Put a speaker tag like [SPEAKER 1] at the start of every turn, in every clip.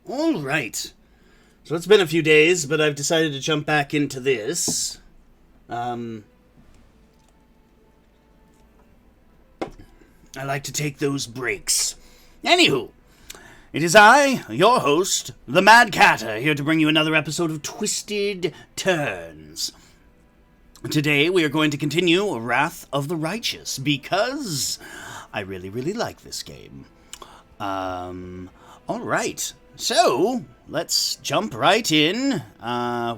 [SPEAKER 1] All right. So it's been a few days, but I've decided to jump back into this. I like to take those breaks. Anywho, it is I, your host, the Mad Catter, here to bring you another episode of Twisted Turns. Today we are going to continue Wrath of the Righteous, because I really like this game. Alright, so let's jump right in.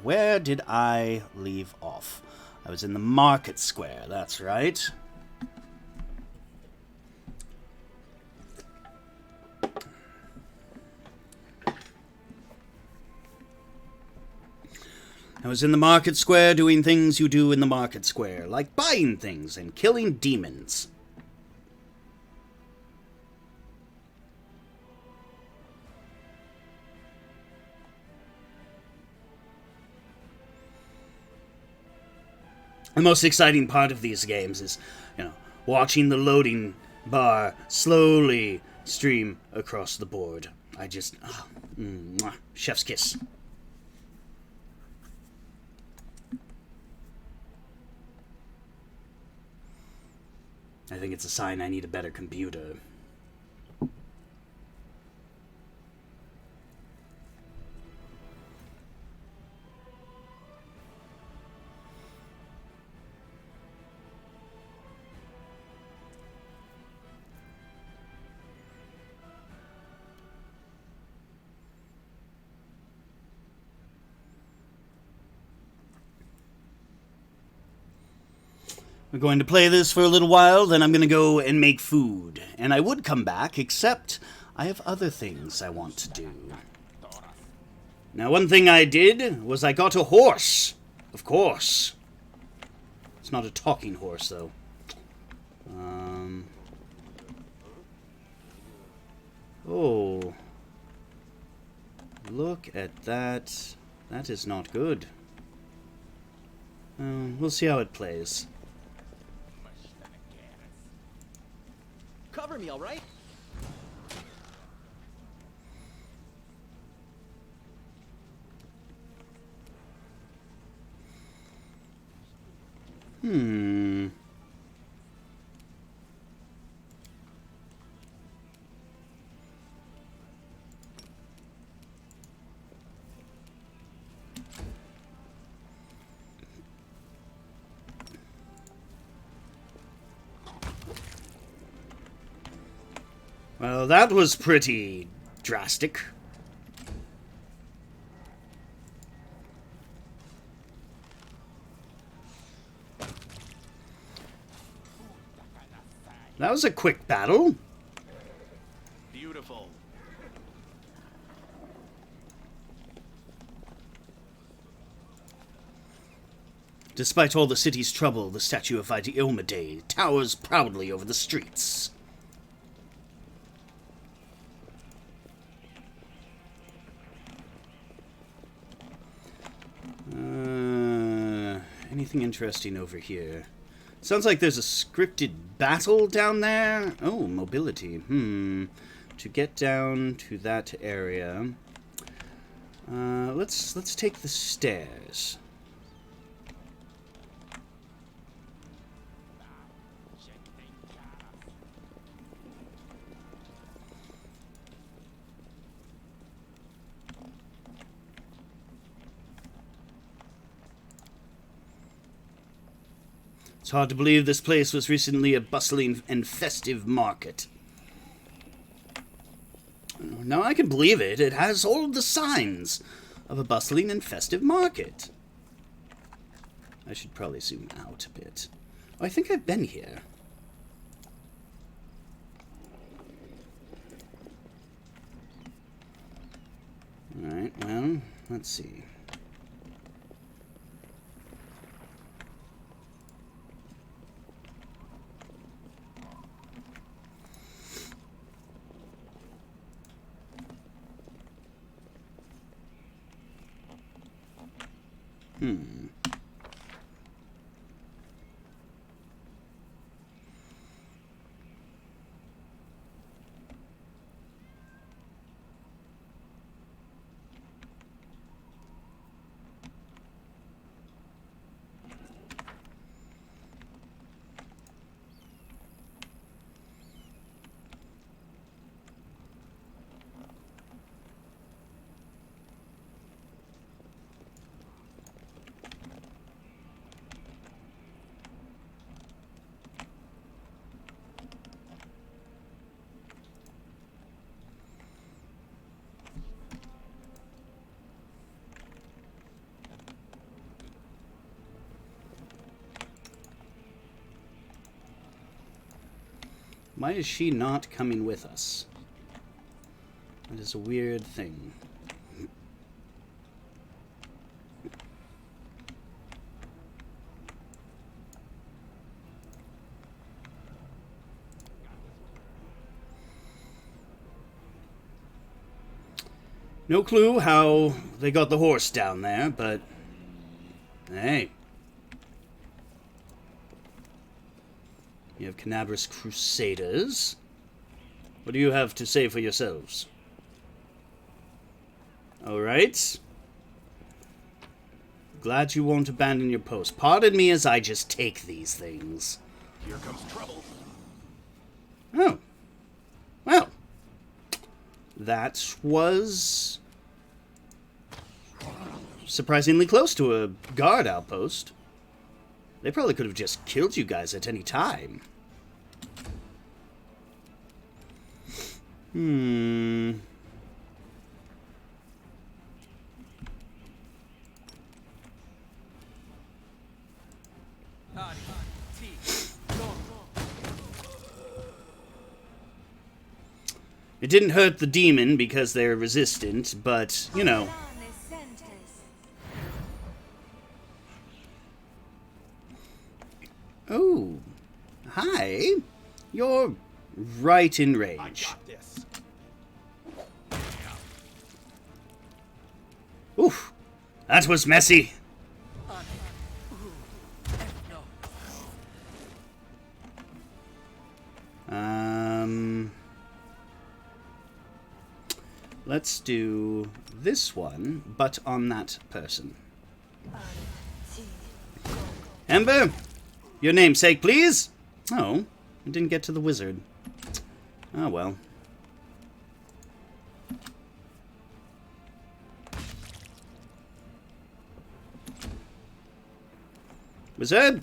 [SPEAKER 1] Where did I leave off? I was in the market square, that's right. I was in the market square doing things you do in the market square, like buying things and killing demons. The most exciting part of these games is, watching the loading bar slowly stream across the board. I just, chef's kiss. I think it's a sign I need a better computer. We're going to play this for a little while, then I'm going to go and make food. And I would come back, except I have other things I want to do. Now, one thing I did was I got a horse. Of course. It's not a talking horse, though. Oh. Look at that. That is not good. We'll see how it plays.
[SPEAKER 2] Cover me, all right?
[SPEAKER 1] Well, that was pretty drastic. That was a quick battle.
[SPEAKER 2] Beautiful.
[SPEAKER 1] Despite all the city's trouble, the statue of Ilmade towers proudly over the streets. Anything interesting over here? Sounds like there's a scripted battle down there. Oh, mobility. To get down to that area, let's take the stairs. It's hard to believe this place was recently a bustling and festive market. Now I can believe it. It has all the signs of a bustling and festive market. I should probably zoom out a bit. Oh, I think I've been here. Alright, well, let's see. Why is she not coming with us? That is a weird thing. No clue how they got the horse down there, but hey. You have Last Crusaders. What do you have to say for yourselves? Alright. Glad you won't abandon your post. Pardon me as I just take these things.
[SPEAKER 2] Here comes trouble.
[SPEAKER 1] Oh. Well. That was surprisingly close to a guard outpost. They probably could have just killed you guys at any time. It didn't hurt the demon because they're resistant, but, you know. Oh. Hi. You're right in range. Oof. That was messy. Let's do this one, but on that person. Ember, your namesake, please. Oh, I didn't get to the wizard. Oh, well. Wizard?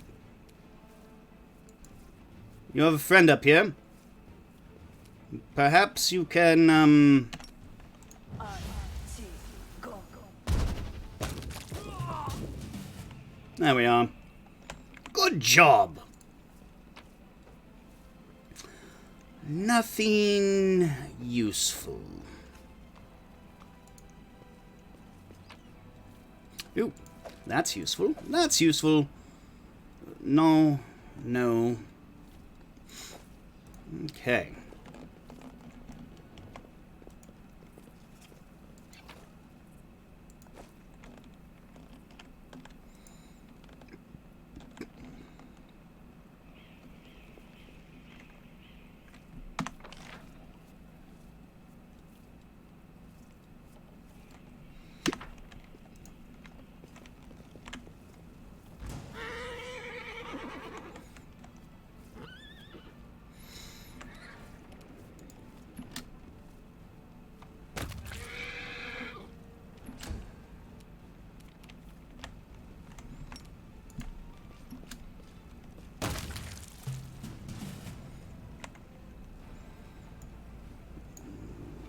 [SPEAKER 1] You have a friend up here. Perhaps you can, There we are. Good job. Nothing useful. Ooh, that's useful. That's useful. No, no. Okay.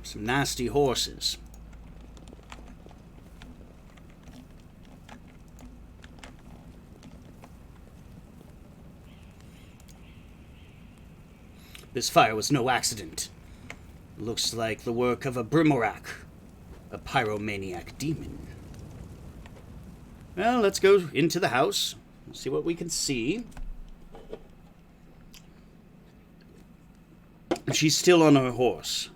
[SPEAKER 1] Some nasty horses. This fire was no accident. Looks like the work of a Brimorak, a pyromaniac demon. Well, let's go into the house, see what we can see. She's still on her horse.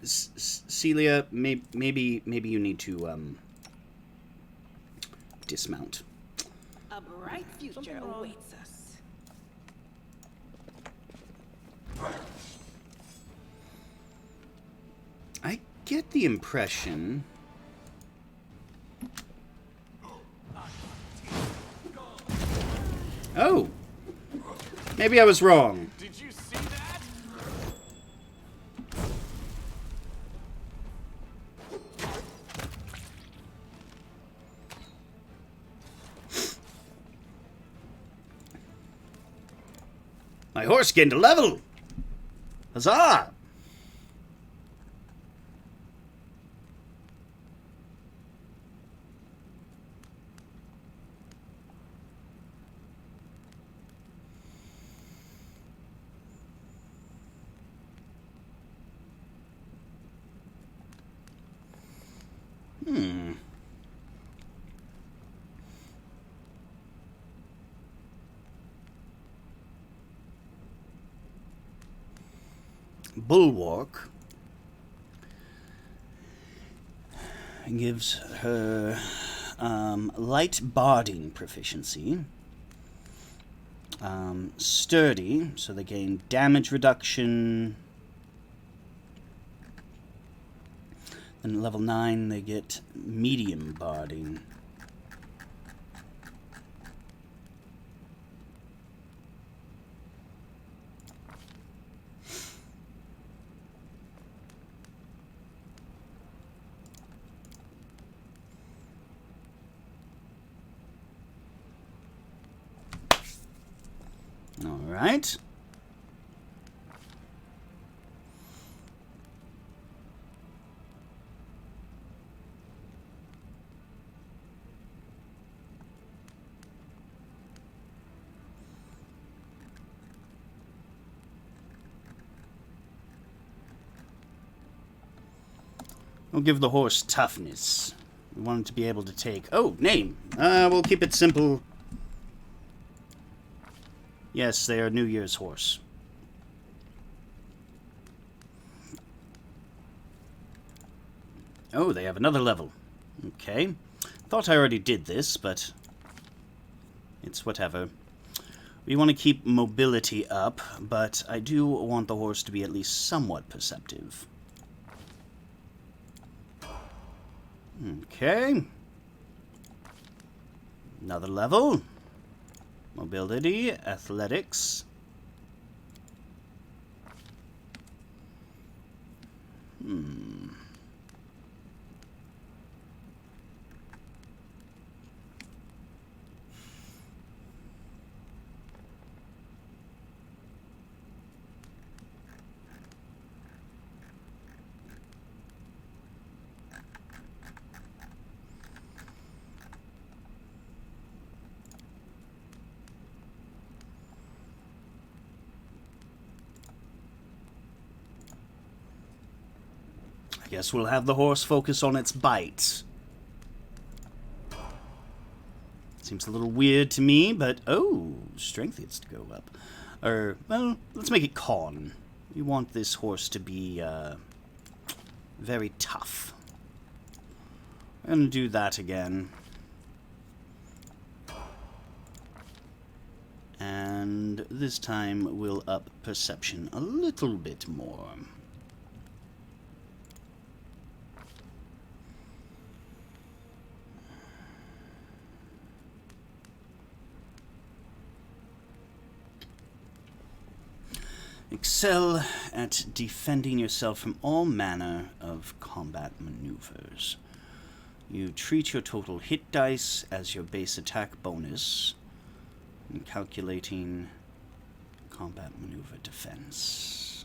[SPEAKER 1] Celia, maybe you need to dismount.
[SPEAKER 3] A bright future awaits us.
[SPEAKER 1] I get the impression. Oh, maybe I was wrong.
[SPEAKER 2] Did you see that?
[SPEAKER 1] My horse gained a level. Huzzah! Bulwark gives her light barding proficiency. Sturdy, so they gain damage reduction. Then at level 9 they get medium barding. All right. We'll give the horse toughness. We want it to be able to take... Oh, name. We'll keep it simple. Yes, they are New Year's horse. Oh, they have another level. Okay. Thought I already did this, but it's whatever. We want to keep mobility up, but I do want the horse to be at least somewhat perceptive. Okay. Another level. Mobility, athletics. Guess we'll have the horse focus on its bites. Seems a little weird to me, but... Oh, strength gets to go up. Or, well, let's make it con. We want this horse to be, very tough. We're gonna do that again. And this time we'll up perception a little bit more. Excel at defending yourself from all manner of combat maneuvers. You treat your total hit dice as your base attack bonus in calculating combat maneuver defense.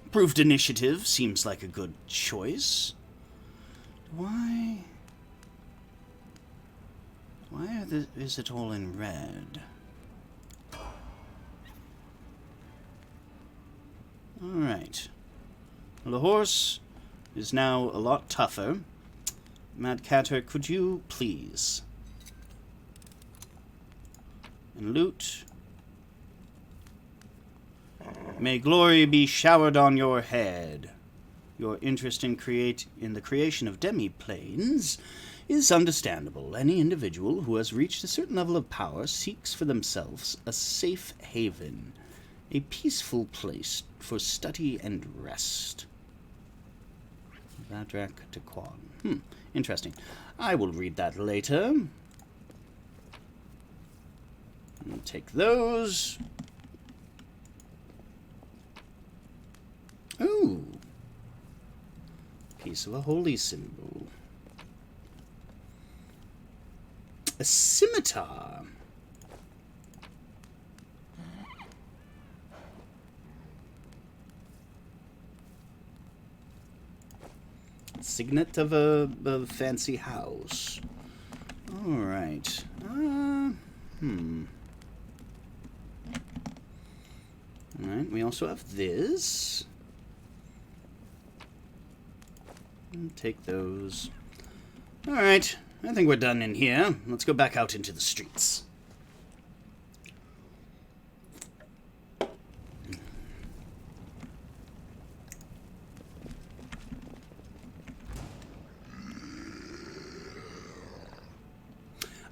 [SPEAKER 1] Improved initiative seems like a good choice. Why is it all in red? Alright. Well, the horse is now a lot tougher. Mad Catter, could you please? And loot. May glory be showered on your head. Your interest in the creation of demi-planes is understandable. Any individual who has reached a certain level of power seeks for themselves a safe haven, a peaceful place for study and rest. Vadrak Daquan. Interesting. I will read that later. We'll take those. Ooh. Piece of a holy symbol. A scimitar. signet of a fancy house. Alright. Alright, we also have this. Take those. Alright, I think we're done in here. Let's go back out into the streets.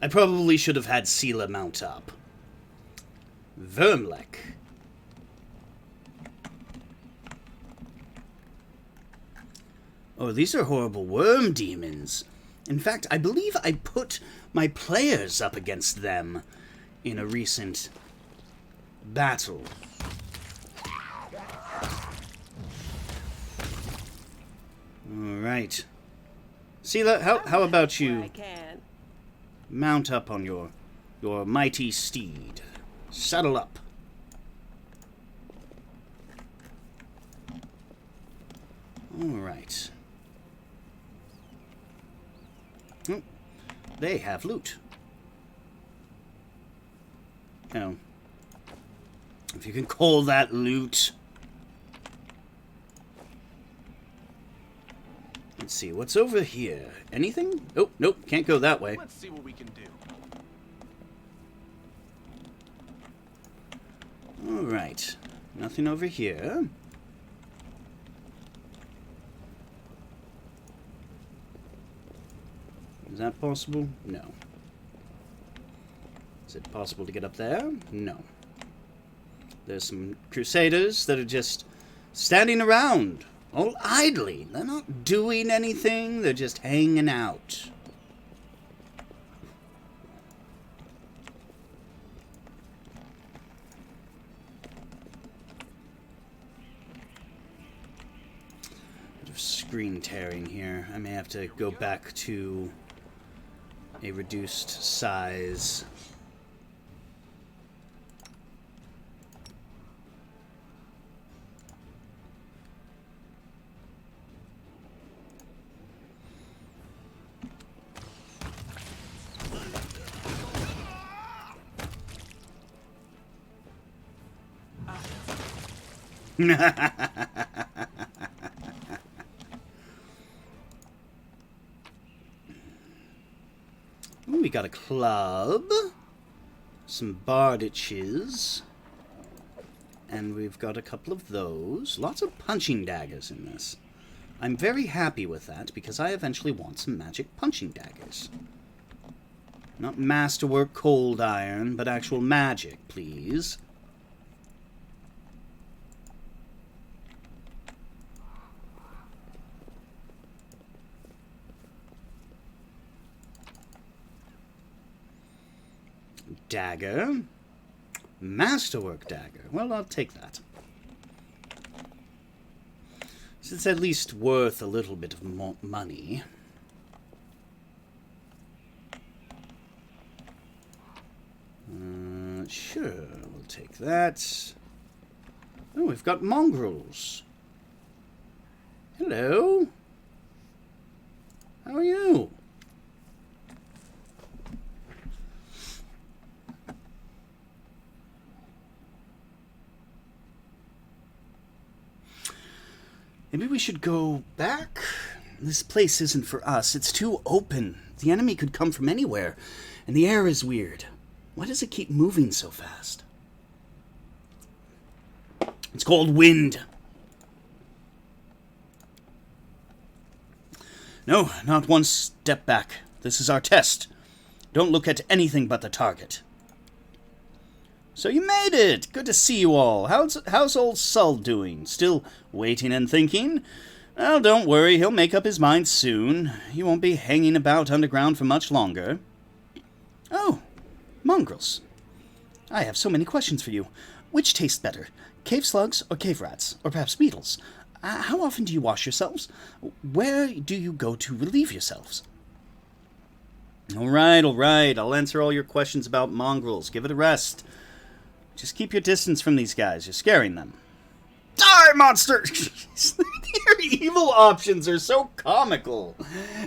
[SPEAKER 1] I probably should have had Sela mount up. Vermlek. Oh, these are horrible worm demons. In fact, I believe I put my players up against them in a recent battle. Alright. Sela, how about you mount up on your mighty steed? Saddle up. Alright. Oh, they have loot. Now, if you can call that loot. Let's see, what's over here? Anything? Oh, nope, can't go that way.
[SPEAKER 2] Let's see what we can do.
[SPEAKER 1] Alright, nothing over here. Is that possible? No. Is it possible to get up there? No. There's some crusaders that are just standing around, all idly. They're not doing anything, they're just hanging out. Bit of screen tearing here. I may have to go back to a reduced size. Ooh, we got a club, some bardiches, and we've got a couple of those. Lots of punching daggers in this. I'm very happy with that because I eventually want some magic punching daggers. Not masterwork cold iron, but actual magic, please. Dagger. Masterwork dagger. Well, I'll take that. It's at least worth a little bit of money. Sure, we'll take that. Oh, we've got mongrels. Hello. How are you? Maybe we should go back? This place isn't for us. It's too open. The enemy could come from anywhere, and the air is weird. Why does it keep moving so fast? It's called wind. No, not one step back. This is our test. Don't look at anything but the target. So you made it! Good to see you all. How's old Sul doing? Still waiting and thinking? Well, don't worry, he'll make up his mind soon. He won't be hanging about underground for much longer. Oh, mongrels. I have so many questions for you. Which tastes better? Cave slugs or cave rats? Or perhaps beetles? How often do you wash yourselves? Where do you go to relieve yourselves? All right. I'll answer all your questions about mongrels. Give it a rest. Just keep your distance from these guys. You're scaring them. Die, monster! Your evil options are so comical.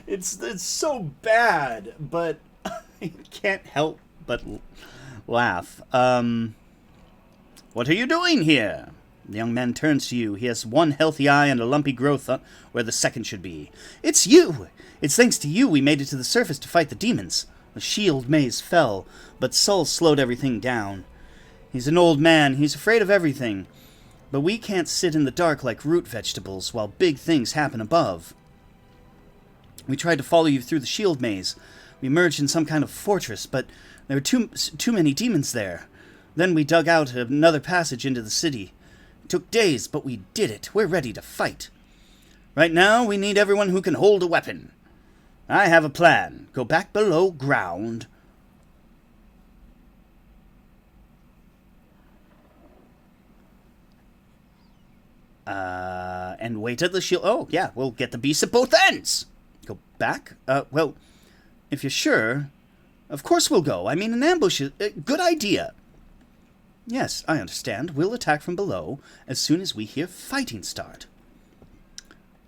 [SPEAKER 1] It's so bad, but I can't help but laugh. What are you doing here? The young man turns to you. He has one healthy eye and a lumpy growth where the second should be. It's you! It's thanks to you we made it to the surface to fight the demons. The shield maze fell, but Sol slowed everything down. He's an old man. He's afraid of everything. But we can't sit in the dark like root vegetables while big things happen above. We tried to follow you through the shield maze. We emerged in some kind of fortress, but there were too many demons there. Then we dug out another passage into the city. It took days, but we did it. We're ready to fight. Right now, we need everyone who can hold a weapon. I have a plan. Go back below ground. And wait at the shield. Oh, yeah, we'll get the beast at both ends. Go back? Well, if you're sure, of course we'll go. I mean, an ambush is a good idea. Yes, I understand. We'll attack from below as soon as we hear fighting start.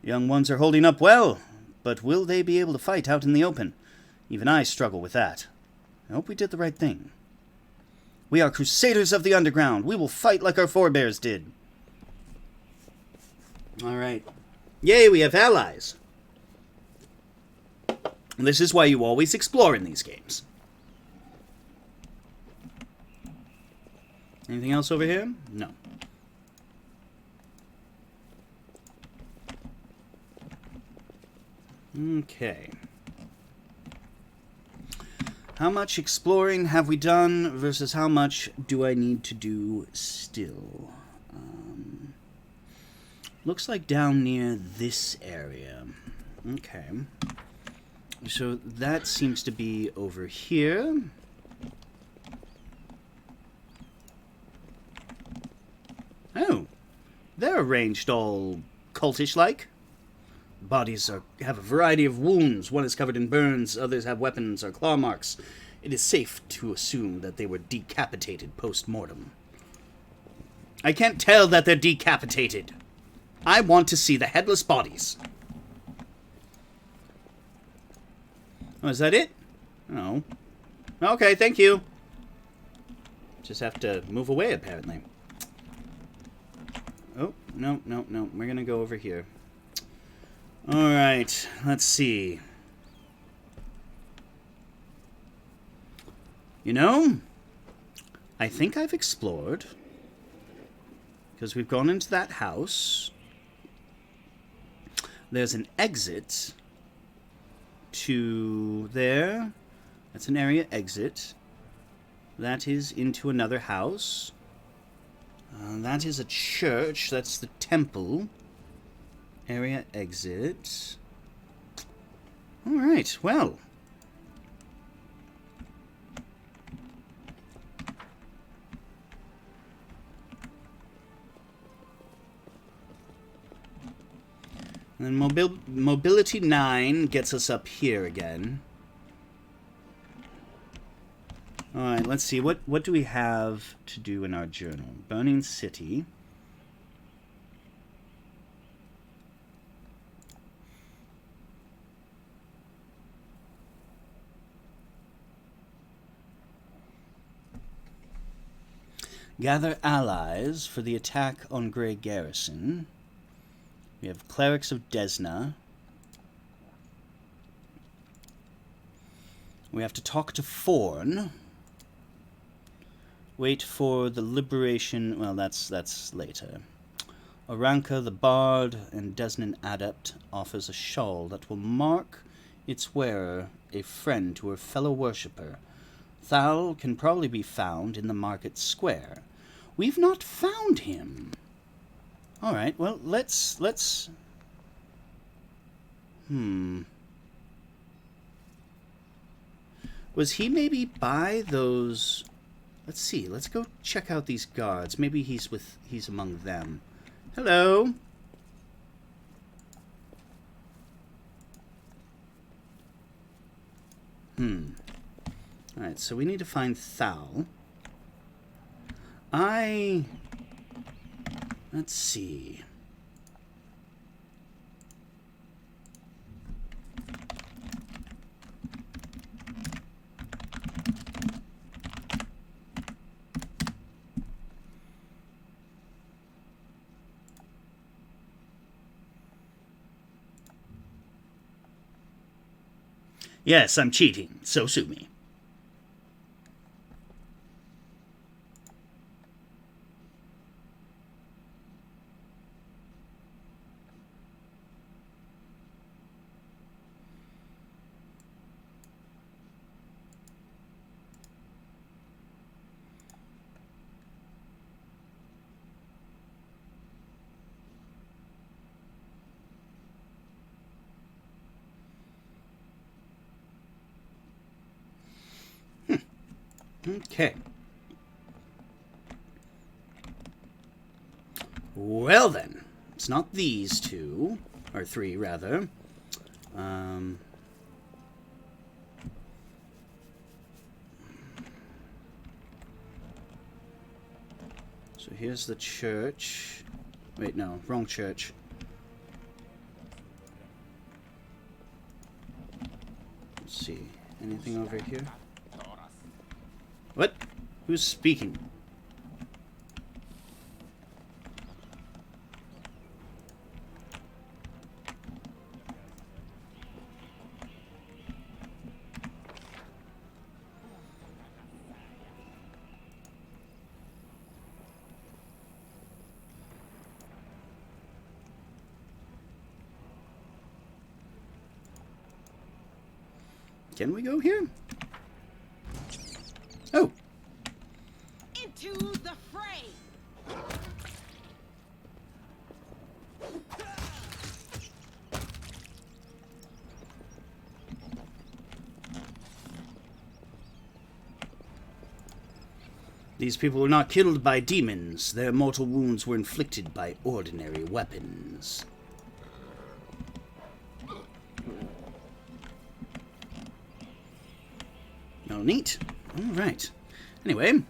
[SPEAKER 1] Young ones are holding up well, but will they be able to fight out in the open? Even I struggle with that. I hope we did the right thing. We are crusaders of the underground. We will fight like our forebears did. All right. Yay, we have allies. This is why you always explore in these games. Anything else over here? No. Okay. How much exploring have we done versus how much do I need to do still? Looks like down near this area. Okay. So that seems to be over here. Oh. They're arranged all cultish-like. Bodies have a variety of wounds. One is covered in burns, others have weapons or claw marks. It is safe to assume that they were decapitated post-mortem. I can't tell that they're decapitated. I want to see the headless bodies. Oh, is that it? Oh. Okay, thank you. Just have to move away, apparently. Oh, no. We're gonna go over here. Alright, let's see. You know, I think I've explored. Because we've gone into that house. There's an exit to there. That's an area exit. That is into another house. That is a church. That's the temple. Area exit. Alright, well. And mobility 9 gets us up here again. Alright, let's see. What do we have to do in our journal? Burning City. Gather allies for the attack on Gray Garison. We have Clerics of Desna. We have to talk to Forn. Wait for the liberation... Well, that's later. Oranka the Bard and Desnan Adept offers a shawl that will mark its wearer a friend to her fellow worshipper. Thal can probably be found in the market square. We've not found him. Alright, well, let's... Was he maybe by those... Let's see, let's go check out these guards. Maybe he's among them. Hello? Alright, so we need to find Thal. Let's see. Yes, I'm cheating, so sue me. Okay. Well then, it's not these two, or three rather. So here's the church. Wait, no, wrong church. Let's see, anything over here? What? Who's speaking? Can we go here? Oh.
[SPEAKER 3] Into the fray.
[SPEAKER 1] These people were not killed by demons. Their mortal wounds were inflicted by ordinary weapons. Oh, neat. All right. Anyway.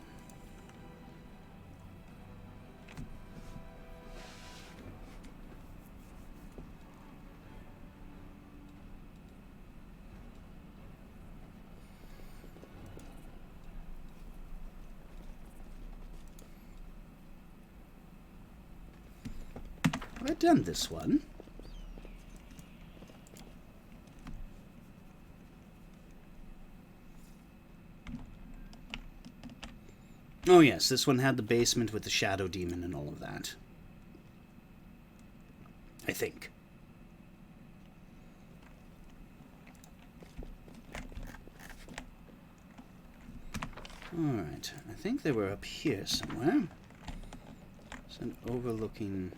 [SPEAKER 1] I've done this one. Oh yes, this one had the basement with the shadow demon and all of that. I think. Alright, I think they were up here somewhere. It's an overlooking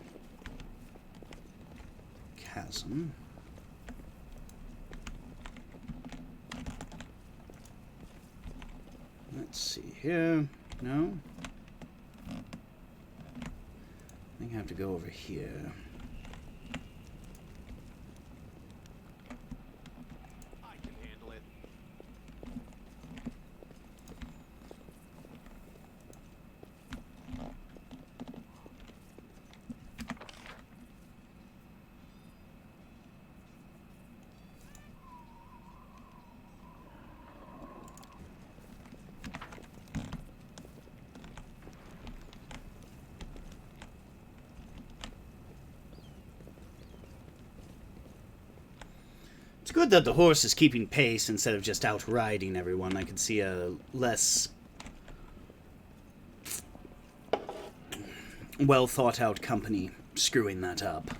[SPEAKER 1] chasm. Let's see here. No? I think I have to go over here.
[SPEAKER 2] I can handle it.
[SPEAKER 1] It's good that the horse is keeping pace instead of just outriding everyone. I could see a less well thought out company screwing that up.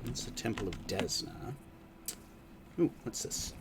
[SPEAKER 1] It's the Temple of Desna. Ooh, what's this?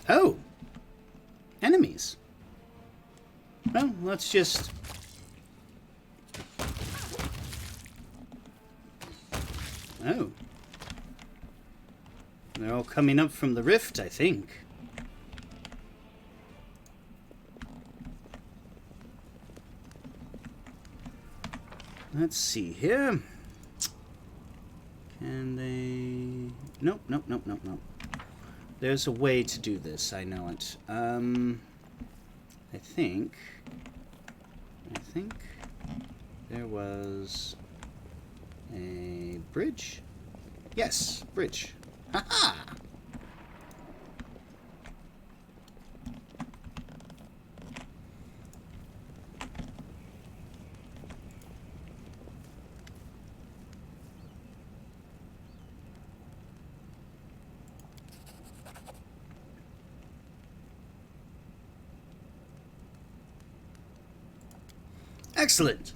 [SPEAKER 1] Oh. Enemies. Well, let's just... Oh. They're all coming up from the rift, I think. Let's see here. Can they... Nope, nope, nope, nope, nope. There's a way to do this, I know it. I think there was a bridge. Yes, bridge. Ha-ha! Excellent.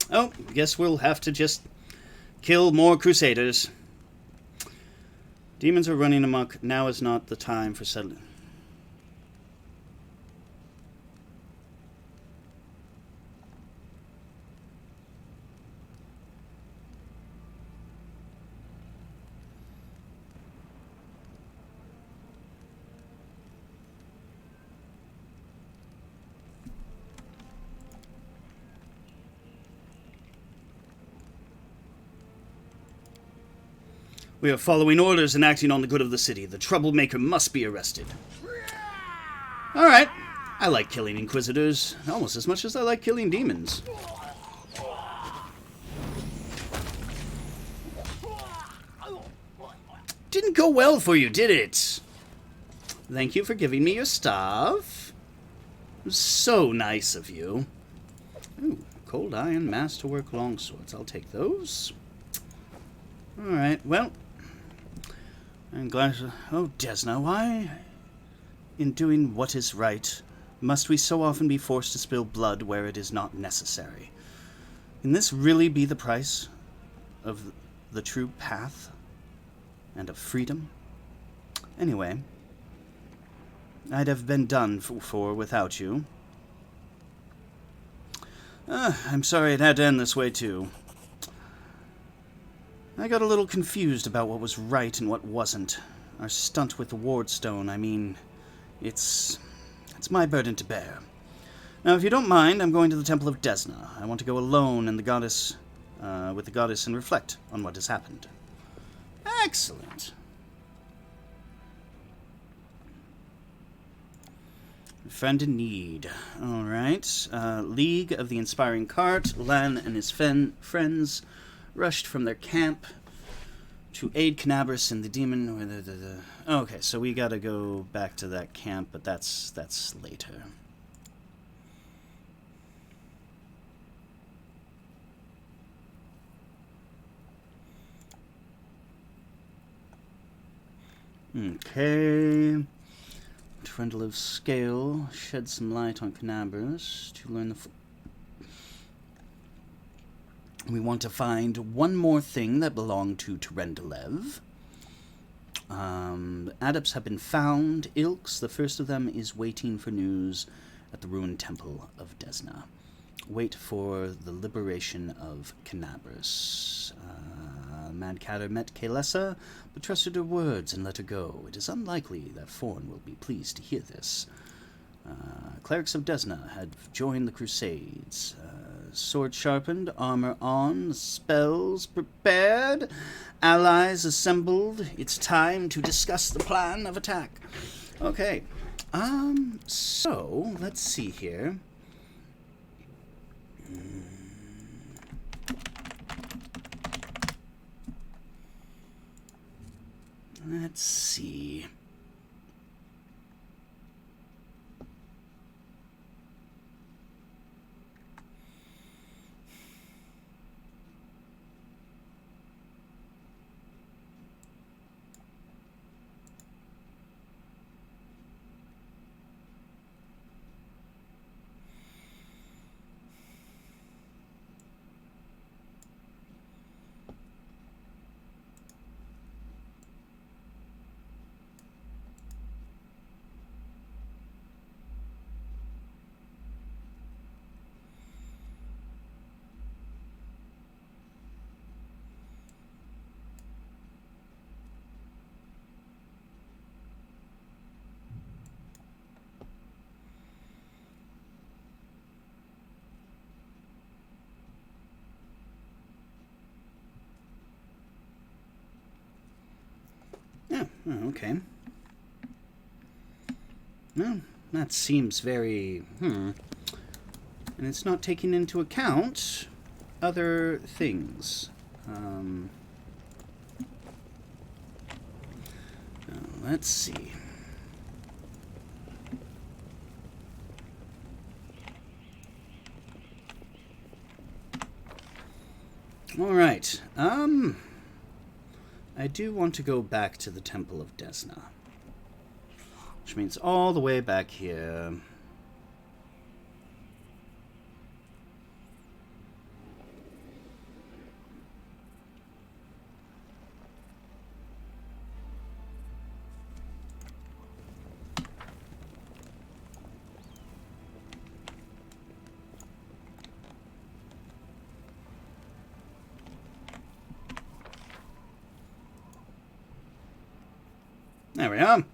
[SPEAKER 1] Oh, guess we'll have to just kill more Crusaders. Demons are running amok. Now is not the time for settling. We are following orders and acting on the good of the city. The troublemaker must be arrested. Alright. I like killing Inquisitors almost as much as I like killing demons. Didn't go well for you, did it? Thank you for giving me your staff. It was so nice of you. Ooh, cold iron masterwork longswords. I'll take those. Alright, well... I'm glad... Oh, Desna, why, in doing what is right, must we so often be forced to spill blood where it is not necessary? Can this really be the price of the true path and of freedom? Anyway, I'd have been done for without you. I'm sorry it had to end this way, too. I got a little confused about what was right and what wasn't. Our stunt with the Wardstone, I mean, it's my burden to bear. Now, if you don't mind, I'm going to the Temple of Desna. I want to go alone and with the goddess and reflect on what has happened. Excellent. Friend in need. Alright. League of the Inspiring Cart. Lan and his friends rushed from their camp to aid Canabris and the demon. Okay, so we gotta go back to that camp, but that's later. Okay. Trundle of Scale shed some light on Canabris to learn the... We want to find one more thing that belonged to Terendelev. Adepts have been found. Ilks, the first of them, is waiting for news at the ruined temple of Desna. Wait for the liberation of Canabris. Mad Catter met Kaelessa, but trusted her words and let her go. It is unlikely that Forn will be pleased to hear this. Clerics of Desna had joined the Crusades. Sword sharpened, armor on, spells prepared, allies assembled. It's time to discuss the plan of attack. Okay. So, let's see here. Let's see. Oh, okay. Well, that seems very... And it's not taking into account other things. Let's see. All right. I do want to go back to the Temple of Desna, which means all the way back here. There we are.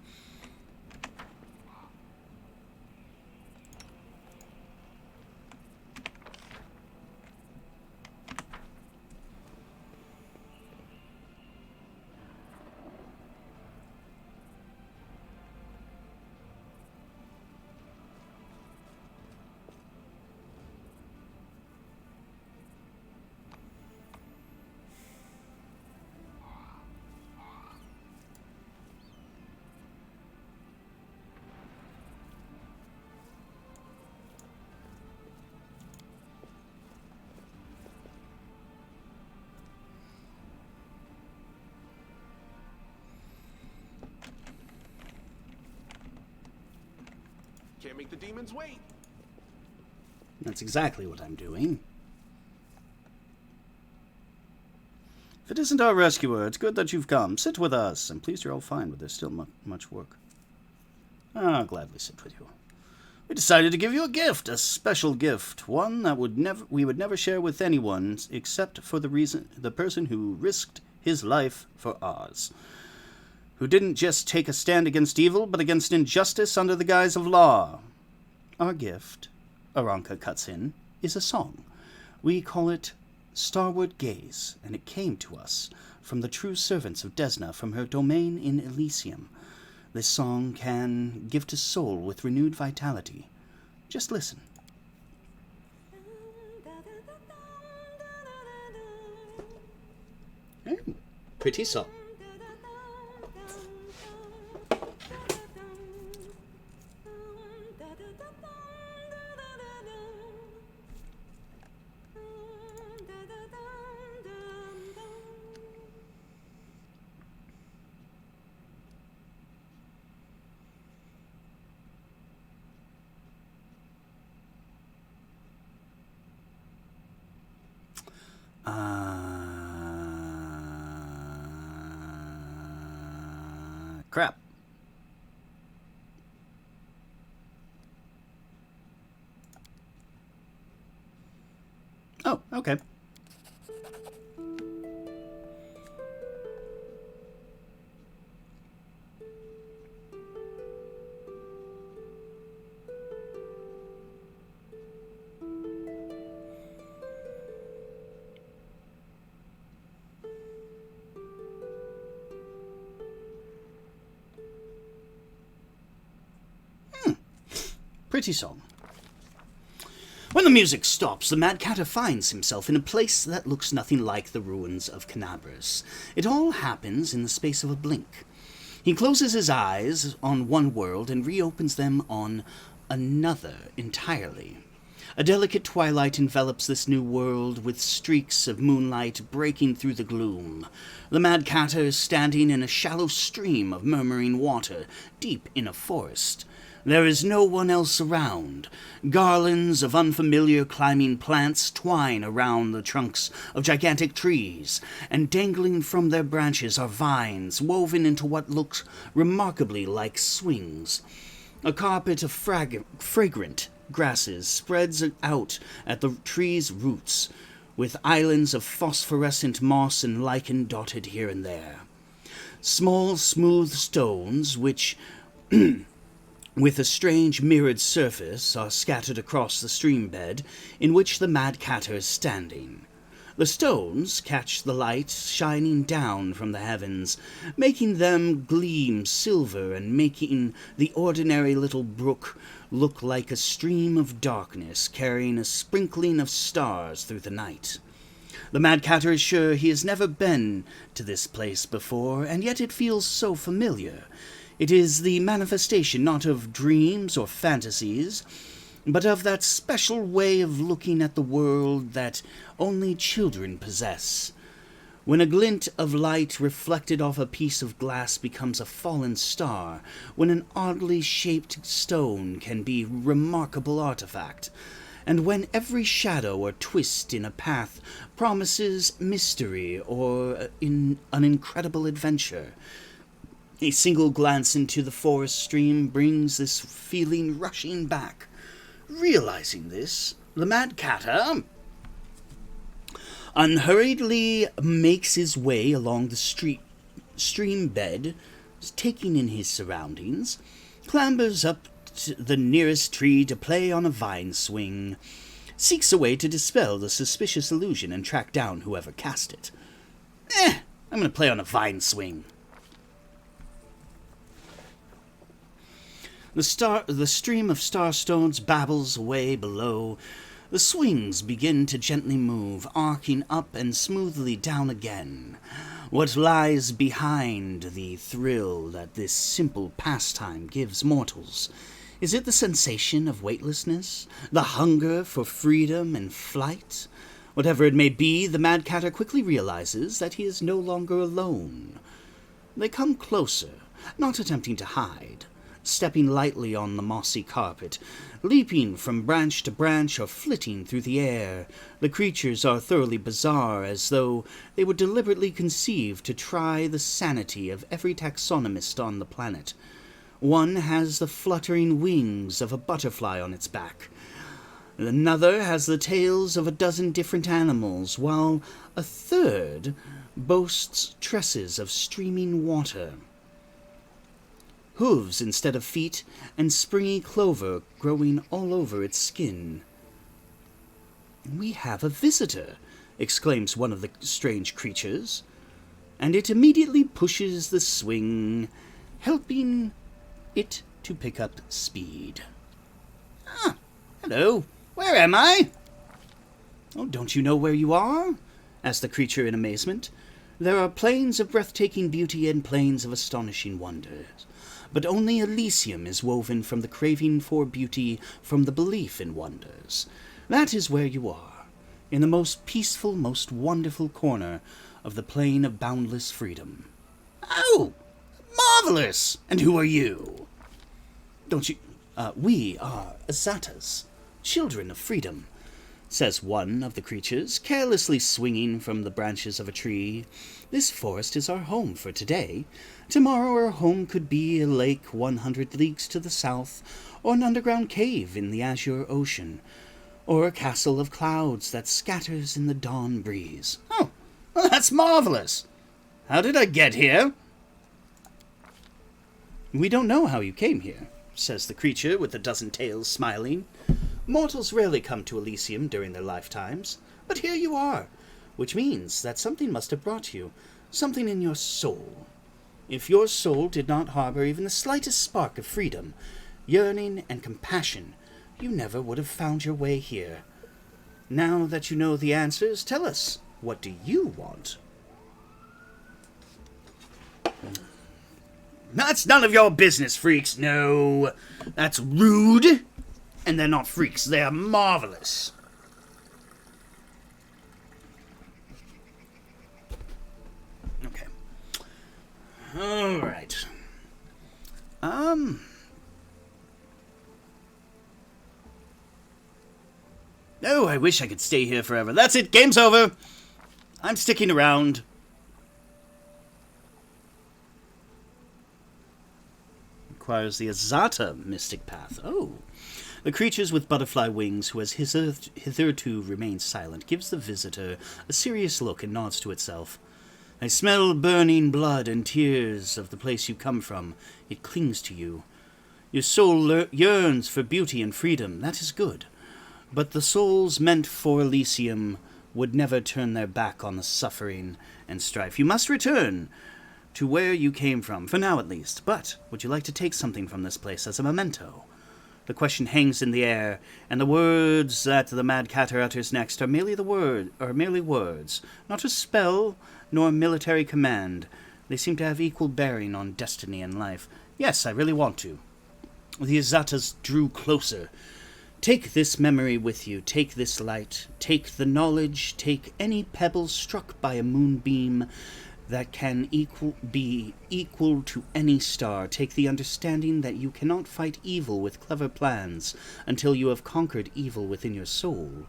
[SPEAKER 2] Can't make the demons wait.
[SPEAKER 1] That's exactly what I'm doing. If it isn't our rescuer, it's good that you've come. Sit with us. I'm pleased you're all fine, but there's still much work. I'll gladly sit with you. We decided to give you a gift, a special gift, one that we would never share with anyone except for the person who risked his life for ours. Who didn't just take a stand against evil, but against injustice under the guise of law. Our gift, Aranka cuts in, is a song. We call it Starward Gaze, and it came to us from the true servants of Desna from her domain in Elysium. This song can give to soul with renewed vitality. Just listen. Pretty song. Crap. Oh, okay. Pretty song. When the music stops, the Mad Catter finds himself in a place that looks nothing like the ruins of Canabras. It all happens in the space of a blink. He closes his eyes on one world and reopens them on another entirely. A delicate twilight envelops this new world with streaks of moonlight breaking through the gloom. The Mad Catter is standing in a shallow stream of murmuring water deep in a forest. There is no one else around. Garlands of unfamiliar climbing plants twine around the trunks of gigantic trees, and dangling from their branches are vines woven into what looks remarkably like swings. A carpet of fragrant grasses spreads out at the tree's roots, with islands of phosphorescent moss and lichen dotted here and there. Small, smooth stones, which with a strange mirrored surface, are scattered across the stream bed in which the Mad Catter is standing. The stones catch the light shining down from the heavens, making them gleam silver and making the ordinary little brook look like a stream of darkness carrying a sprinkling of stars through the night. The Mad Catter is sure he has never been to this place before, and yet it feels so familiar. It is the manifestation not of dreams or fantasies, but of that special way of looking at the world that only children possess. When a glint of light reflected off a piece of glass becomes a fallen star, when an oddly shaped stone can be a remarkable artifact, and when every shadow or twist in a path promises mystery or an incredible adventure. A single glance into the forest stream brings this feeling rushing back. Realizing this, the Mad Catter unhurriedly makes his way along the stream bed, taking in his surroundings, clambers up to the nearest tree to play on a vine swing, seeks a way to dispel the suspicious illusion and track down whoever cast it. I'm going to play on a vine swing. The stream of starstones babbles away below. The swings begin to gently move, arcing up and smoothly down again. What lies behind the thrill that this simple pastime gives mortals? Is it the sensation of weightlessness? The hunger for freedom and flight? Whatever it may be, the Mad Catter quickly realizes that he is no longer alone. They come closer, not attempting to hide, stepping lightly on the mossy carpet, leaping from branch to branch or flitting through the air. The creatures are thoroughly bizarre, as though they were deliberately conceived to try the sanity of every taxonomist on the planet. One has the fluttering wings of a butterfly on its back. Another has the tails of a dozen different animals, while a third boasts tresses of streaming water, hooves instead of feet, and springy clover growing all over its skin. "We have a visitor," exclaims one of the strange creatures, and it immediately pushes the swing, helping it to pick up speed. Hello, where am I? Oh, don't you know where you are? Asked the creature in amazement. There are plains of breathtaking beauty and plains of astonishing wonders, but only Elysium is woven from the craving for beauty, from the belief in wonders. That is where you are, in the most peaceful, most wonderful corner of the plain of boundless freedom. Oh, marvelous! And who are you? Don't you... we are Azatas, children of freedom, says one of the creatures, carelessly swinging from the branches of a tree. This forest is our home for today. Tomorrow our home could be a lake 100 leagues to the south, or an underground cave in the azure ocean, or a castle of clouds that scatters in the dawn breeze. Oh, well, that's marvelous! How did I get here? We don't know how you came here, says the creature with a dozen tails, smiling. Mortals rarely come to Elysium during their lifetimes, but here you are, which means that something must have brought you, something in your soul. If your soul did not harbor even the slightest spark of freedom, yearning, and compassion, you never would have found your way here. Now that you know the answers, tell us, what do you want? That's none of your business, freaks. No, that's rude. And they're not freaks, they're marvelous. Okay. Alright. Oh, I wish I could stay here forever. That's it, game's over. I'm sticking around. Requires the Azata mystic path. Oh. The creatures with butterfly wings, who has hitherto remained silent, gives the visitor a serious look and nods to itself. I smell burning blood and tears of the place you come from. It clings to you. Your soul yearns for beauty and freedom. That is good. But the souls meant for Elysium would never turn their back on the suffering and strife. You must return to where you came from, for now at least. But would you like to take something from this place as a memento? The question hangs in the air, and the words that the Mad Catter utters next are merely words, not a spell nor military command. They seem to have equal bearing on destiny and life. Yes, I really want to. The Azatas drew closer. Take this memory with you. Take this light. Take the knowledge. Take any pebble struck by a moonbeam that can be equal to any star. Take the understanding that you cannot fight evil with clever plans until you have conquered evil within your soul,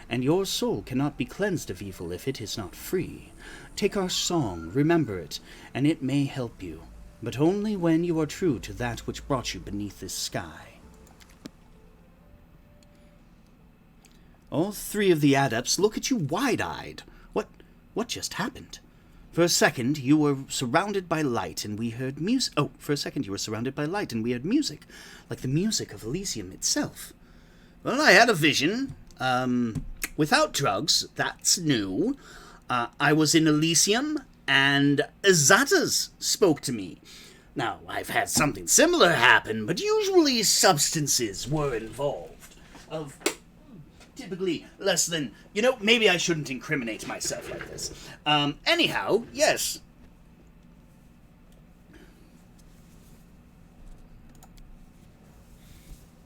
[SPEAKER 1] and your soul cannot be cleansed of evil if it is not free. Take our song, remember it, and it may help you, but only when you are true to that which brought you beneath this sky. All three of the adepts look at you wide-eyed. What just happened? For a second, you were surrounded by light, and we heard music. Oh, for a second, you were surrounded by light, and we heard music, like the music of Elysium itself. Well, I had a vision. Without drugs, that's new. I was in Elysium, and Azatas spoke to me. Now, I've had something similar happen, but usually substances were involved. Of typically less than, maybe I shouldn't incriminate myself like this. Anyhow, yes.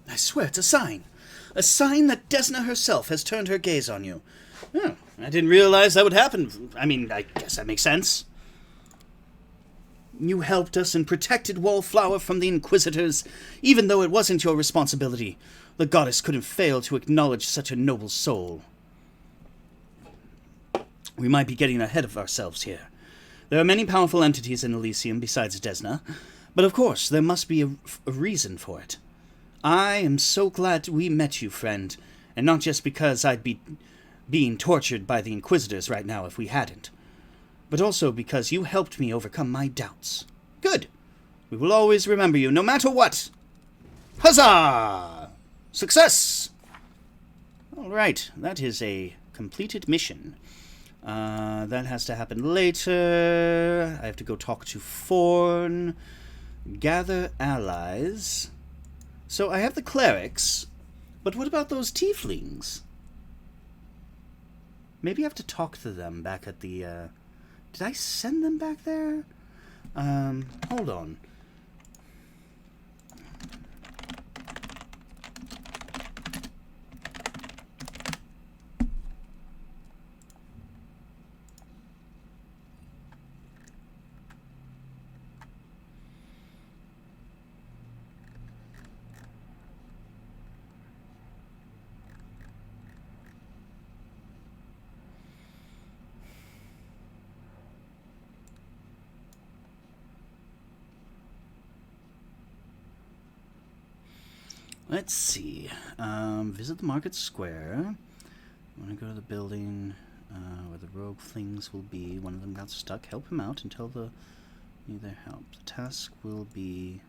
[SPEAKER 1] I swear it's a sign. A sign that Desna herself has turned her gaze on you. Oh, I didn't realize that would happen. I mean, I guess that makes sense. You helped us and protected Wallflower from the Inquisitors, even though it wasn't your responsibility. The goddess couldn't fail to acknowledge such a noble soul. We might be getting ahead of ourselves here. There are many powerful entities in Elysium besides Desna, but of course there must be a reason for it. I am so glad we met you, friend, and not just because I'd be being tortured by the Inquisitors right now if we hadn't, but also because you helped me overcome my doubts. Good. We will always remember you, no matter what. Huzzah! Success! All right, that is a completed mission. That has to happen later. I have to go talk to Forn. Gather allies. So I have the clerics, but what about those tieflings? Maybe I have to talk to them back at the... Did I send them back there? Hold on. Let's see. Visit the market square. I want to go to the building where the rogue things will be. One of them got stuck. Help him out until the need their help. The task will be...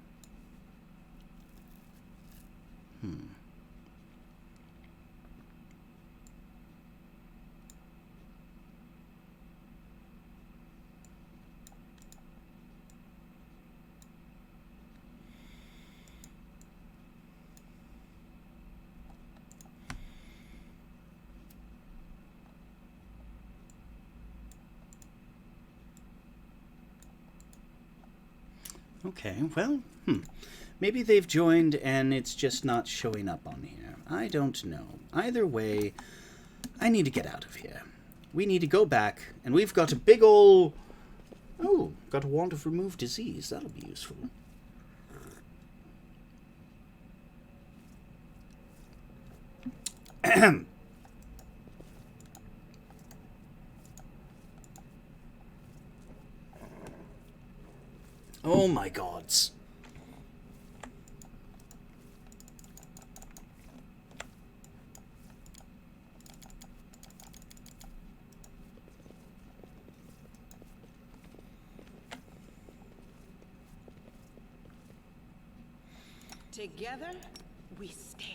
[SPEAKER 1] Okay, well, maybe they've joined and it's just not showing up on here. I don't know. Either way, I need to get out of here. We need to go back, and we've got a big ol'... Oh, got a wand of remove disease. That'll be useful. Oh my gods.
[SPEAKER 3] Together, we stand.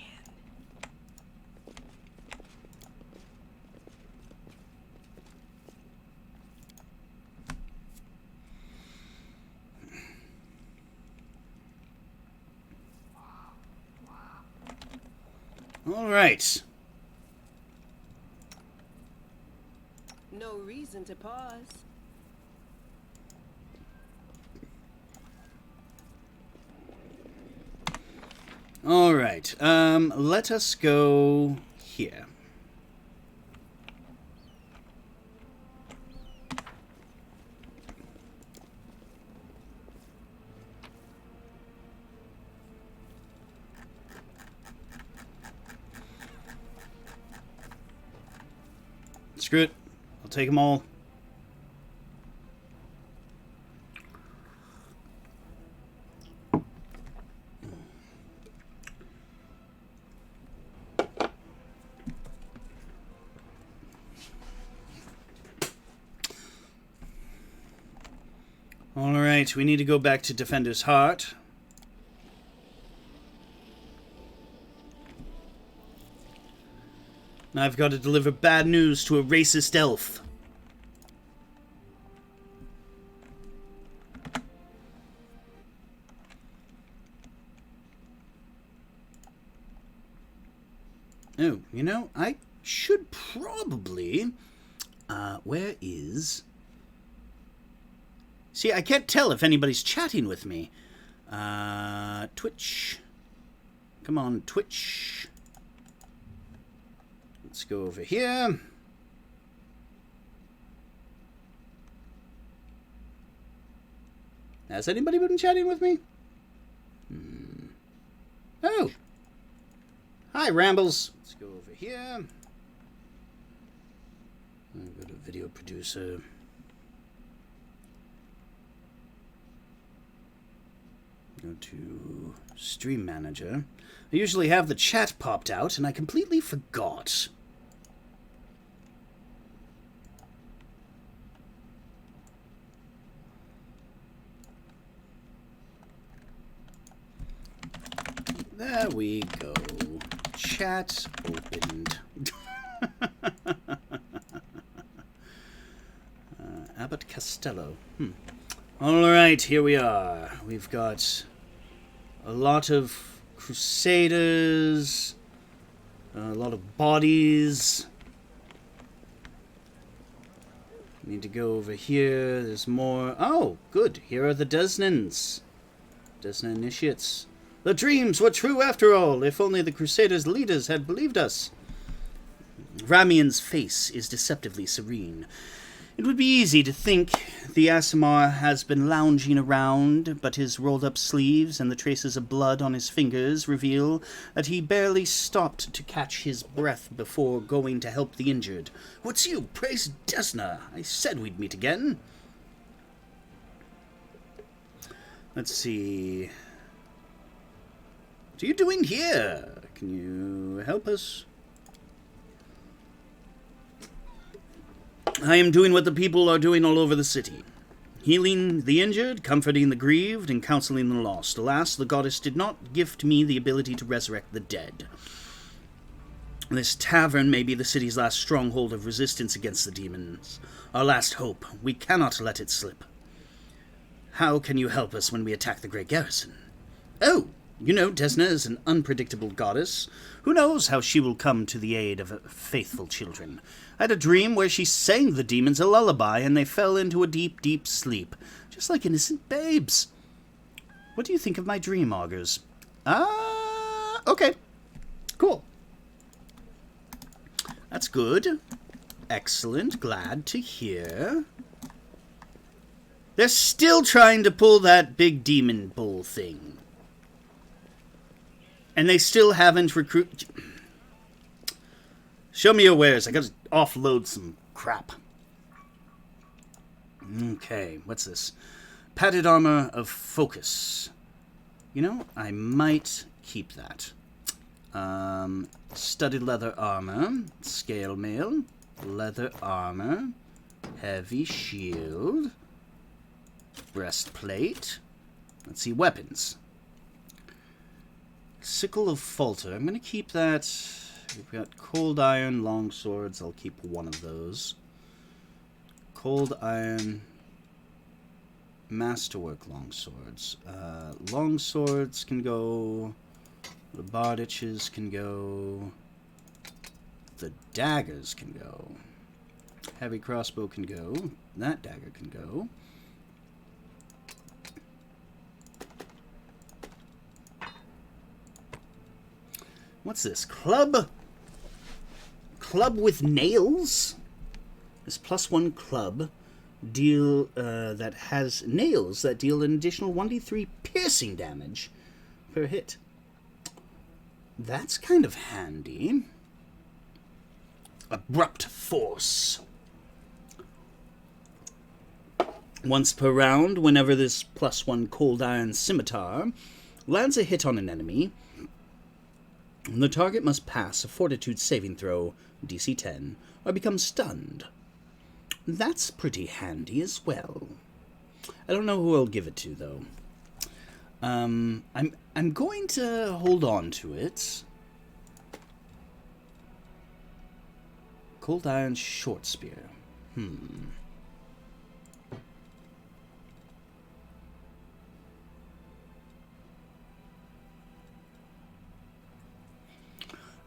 [SPEAKER 1] All right.
[SPEAKER 3] No reason to pause.
[SPEAKER 1] All right. Let us go here. Screw it. I'll take them all. Alright, we need to go back to Defender's Heart. Now I've got to deliver bad news to a racist elf. Oh, you know, I should probably... where is... See, I can't tell if anybody's chatting with me. Twitch. Come on, Twitch. Let's go over here. Has anybody been chatting with me? Oh. Hi, Rambles. Let's go over here. I'll go to video producer. Go to stream manager. I usually have the chat popped out, and I completely forgot. There we go. Chat opened. Abbott Costello. Alright, here we are. We've got a lot of Crusaders, a lot of bodies. Need to go over here. There's more. Oh, good. Here are the Desnans. Desna initiates. The dreams were true after all. If only the Crusaders' leaders had believed us. Ramian's face is deceptively serene. It would be easy to think the Aasimar has been lounging around, but his rolled-up sleeves and the traces of blood on his fingers reveal that he barely stopped to catch his breath before going to help the injured. What's you? Praise Desna. I said we'd meet again. Let's see. What are you doing here? Can you help us? I am doing what the people are doing all over the city. Healing the injured, comforting the grieved, and counseling the lost. Alas, the goddess did not gift me the ability to resurrect the dead. This tavern may be the city's last stronghold of resistance against the demons. Our last hope. We cannot let it slip. How can you help us when we attack the Gray Garison? Oh, you know, Desna is an unpredictable goddess. Who knows how she will come to the aid of faithful children? I had a dream where she sang the demons a lullaby and they fell into a deep, deep sleep, just like innocent babes. What do you think of my dream, Augurs? Okay. Cool. That's good. Excellent. Glad to hear. They're still trying to pull that big demon bull thing. And they still haven't recruited... Show me your wares. I gotta offload some crap. Okay, what's this? Padded armor of focus. You know, I might keep that. Studded leather armor. Scale mail. Leather armor. Heavy shield. Breastplate. Let's see, weapons. Sickle of Falter. I'm going to keep that. We've got cold iron, long swords. I'll keep one of those. Cold iron, masterwork long swords. Long swords can go. The bardiches can go. The daggers can go. Heavy crossbow can go. That dagger can go. What's this? Club? Club with nails? This +1 club deal that has nails that deal an additional 1d3 piercing damage per hit. That's kind of handy. Abrupt force. Once per round, whenever this +1 cold iron scimitar lands a hit on an enemy, the target must pass a fortitude saving throw, DC 10, or become stunned. That's pretty handy as well. I don't know who I'll give it to, though. I'm going to hold on to it. Cold Iron Short Spear. I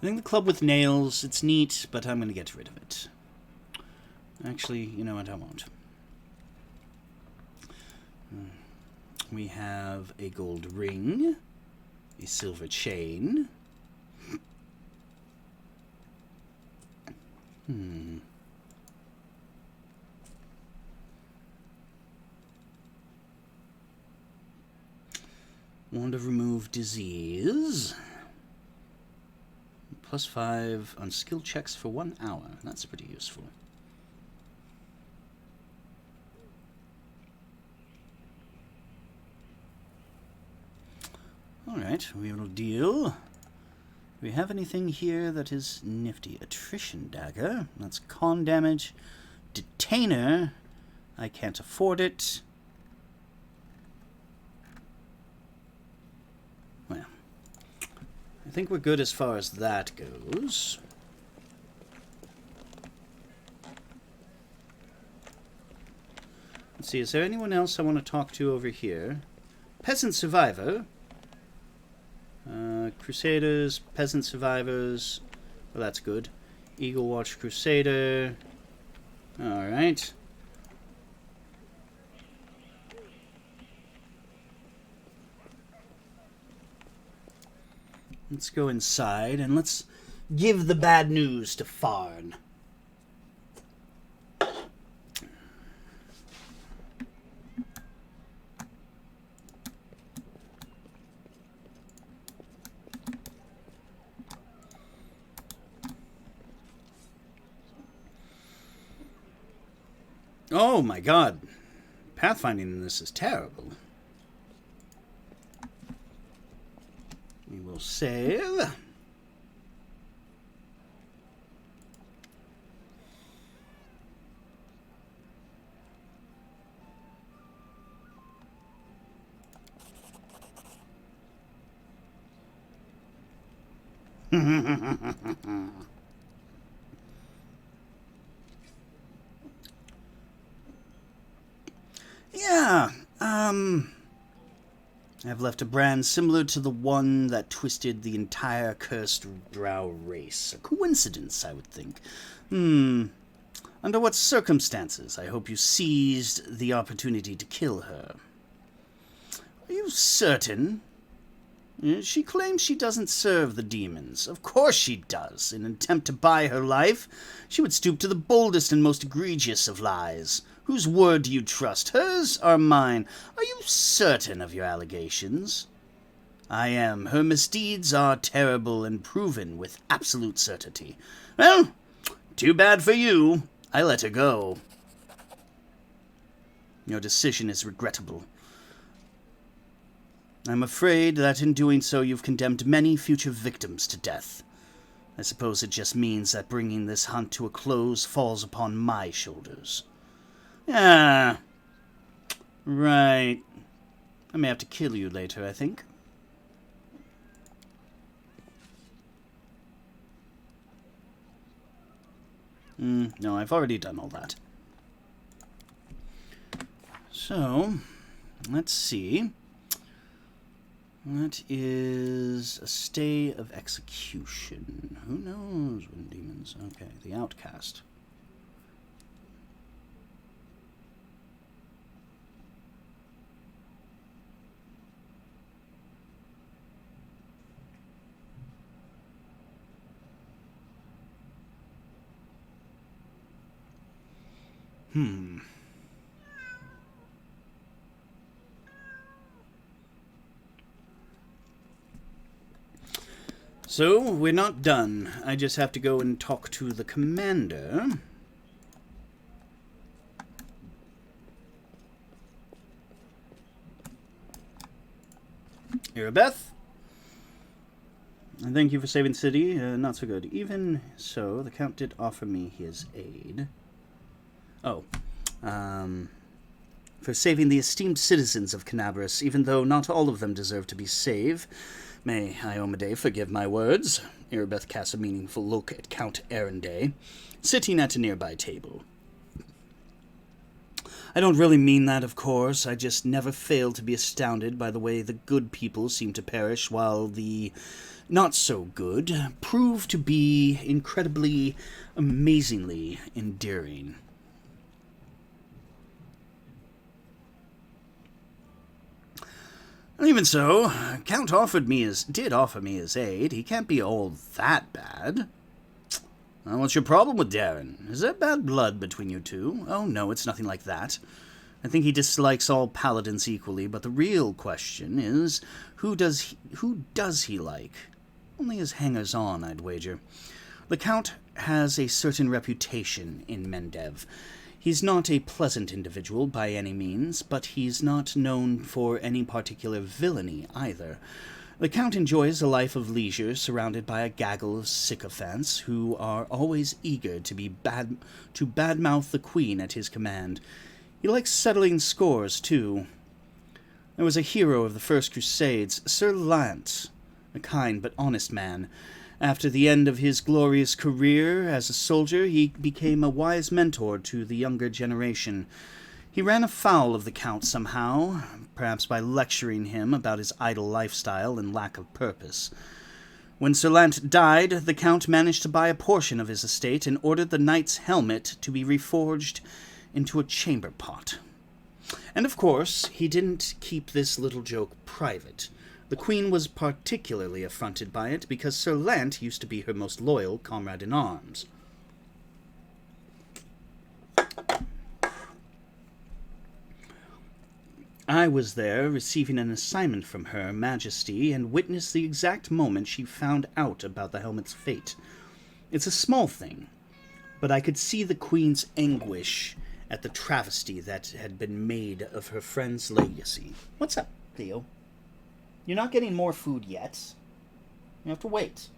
[SPEAKER 1] think the club with nails, it's neat, but I'm going to get rid of it. Actually, you know what, I won't. We have a gold ring, a silver chain. Wand of Remove Disease. +5 on skill checks for 1 hour. That's pretty useful. Alright, we will deal. Do we have anything here that is nifty? Attrition Dagger. That's con damage. Detainer. I can't afford it. Well, I think we're good as far as that goes. Let's see, is there anyone else I want to talk to over here? Peasant Survivor. Crusaders, Peasant Survivors. Well, that's good. Eagle Watch Crusader. Alright. Let's go inside and let's give the bad news to Farn. Oh my god. Pathfinding in this is terrible. We will save. Yeah, I've left a brand similar to the one that twisted the entire cursed drow race. A coincidence, I would think. Under what circumstances? I hope you seized the opportunity to kill her. Are you certain? She claims she doesn't serve the demons. Of course she does. In an attempt to buy her life, she would stoop to the boldest and most egregious of lies. Whose word do you trust, hers or mine? Are you certain of your allegations? I am. Her misdeeds are terrible and proven with absolute certainty. Well, too bad for you. I let her go. Your decision is regrettable. I'm afraid that in doing so you've condemned many future victims to death. I suppose it just means that bringing this hunt to a close falls upon my shoulders. Ah, right. I may have to kill you later, I think. No, I've already done all that. So, let's see. That is a stay of execution. Who knows when demons... Okay, the outcast. So, we're not done. I just have to go and talk to the commander. Irabeth? Thank you for saving the city. Not so good. Even so, the Count did offer me his aid. Oh. For saving the esteemed citizens of Canabras, even though not all of them deserve to be saved. May Iomade forgive my words. Irabeth casts a meaningful look at Count Arenday, sitting at a nearby table. I don't really mean that, of course. I just never fail to be astounded by the way the good people seem to perish, while the not-so-good prove to be incredibly, amazingly endearing. Even so, Count did offer me his aid. He can't be all that bad. Well, what's your problem with Darren? Is there bad blood between you two? Oh, no, it's nothing like that. I think he dislikes all paladins equally, but the real question is, who does he like? Only his hangers-on, I'd wager. The Count has a certain reputation in Mendev. He's not a pleasant individual by any means, but he's not known for any particular villainy either. The Count enjoys a life of leisure, surrounded by a gaggle of sycophants who are always eager to badmouth the Queen at his command. He likes settling scores, too. There was a hero of the First Crusades, Sir Lance, a kind but honest man. After the end of his glorious career as a soldier, he became a wise mentor to the younger generation. He ran afoul of the Count somehow, perhaps by lecturing him about his idle lifestyle and lack of purpose. When Sir Lant died, the Count managed to buy a portion of his estate and ordered the knight's helmet to be reforged into a chamber pot. And of course, he didn't keep this little joke private. The Queen was particularly affronted by it because Sir Lant used to be her most loyal comrade-in-arms. I was there receiving an assignment from Her Majesty and witnessed the exact moment she found out about the helmet's fate. It's a small thing, but I could see the Queen's anguish at the travesty that had been made of her friend's legacy. What's up, Theo? You're not getting more food yet. You have to wait.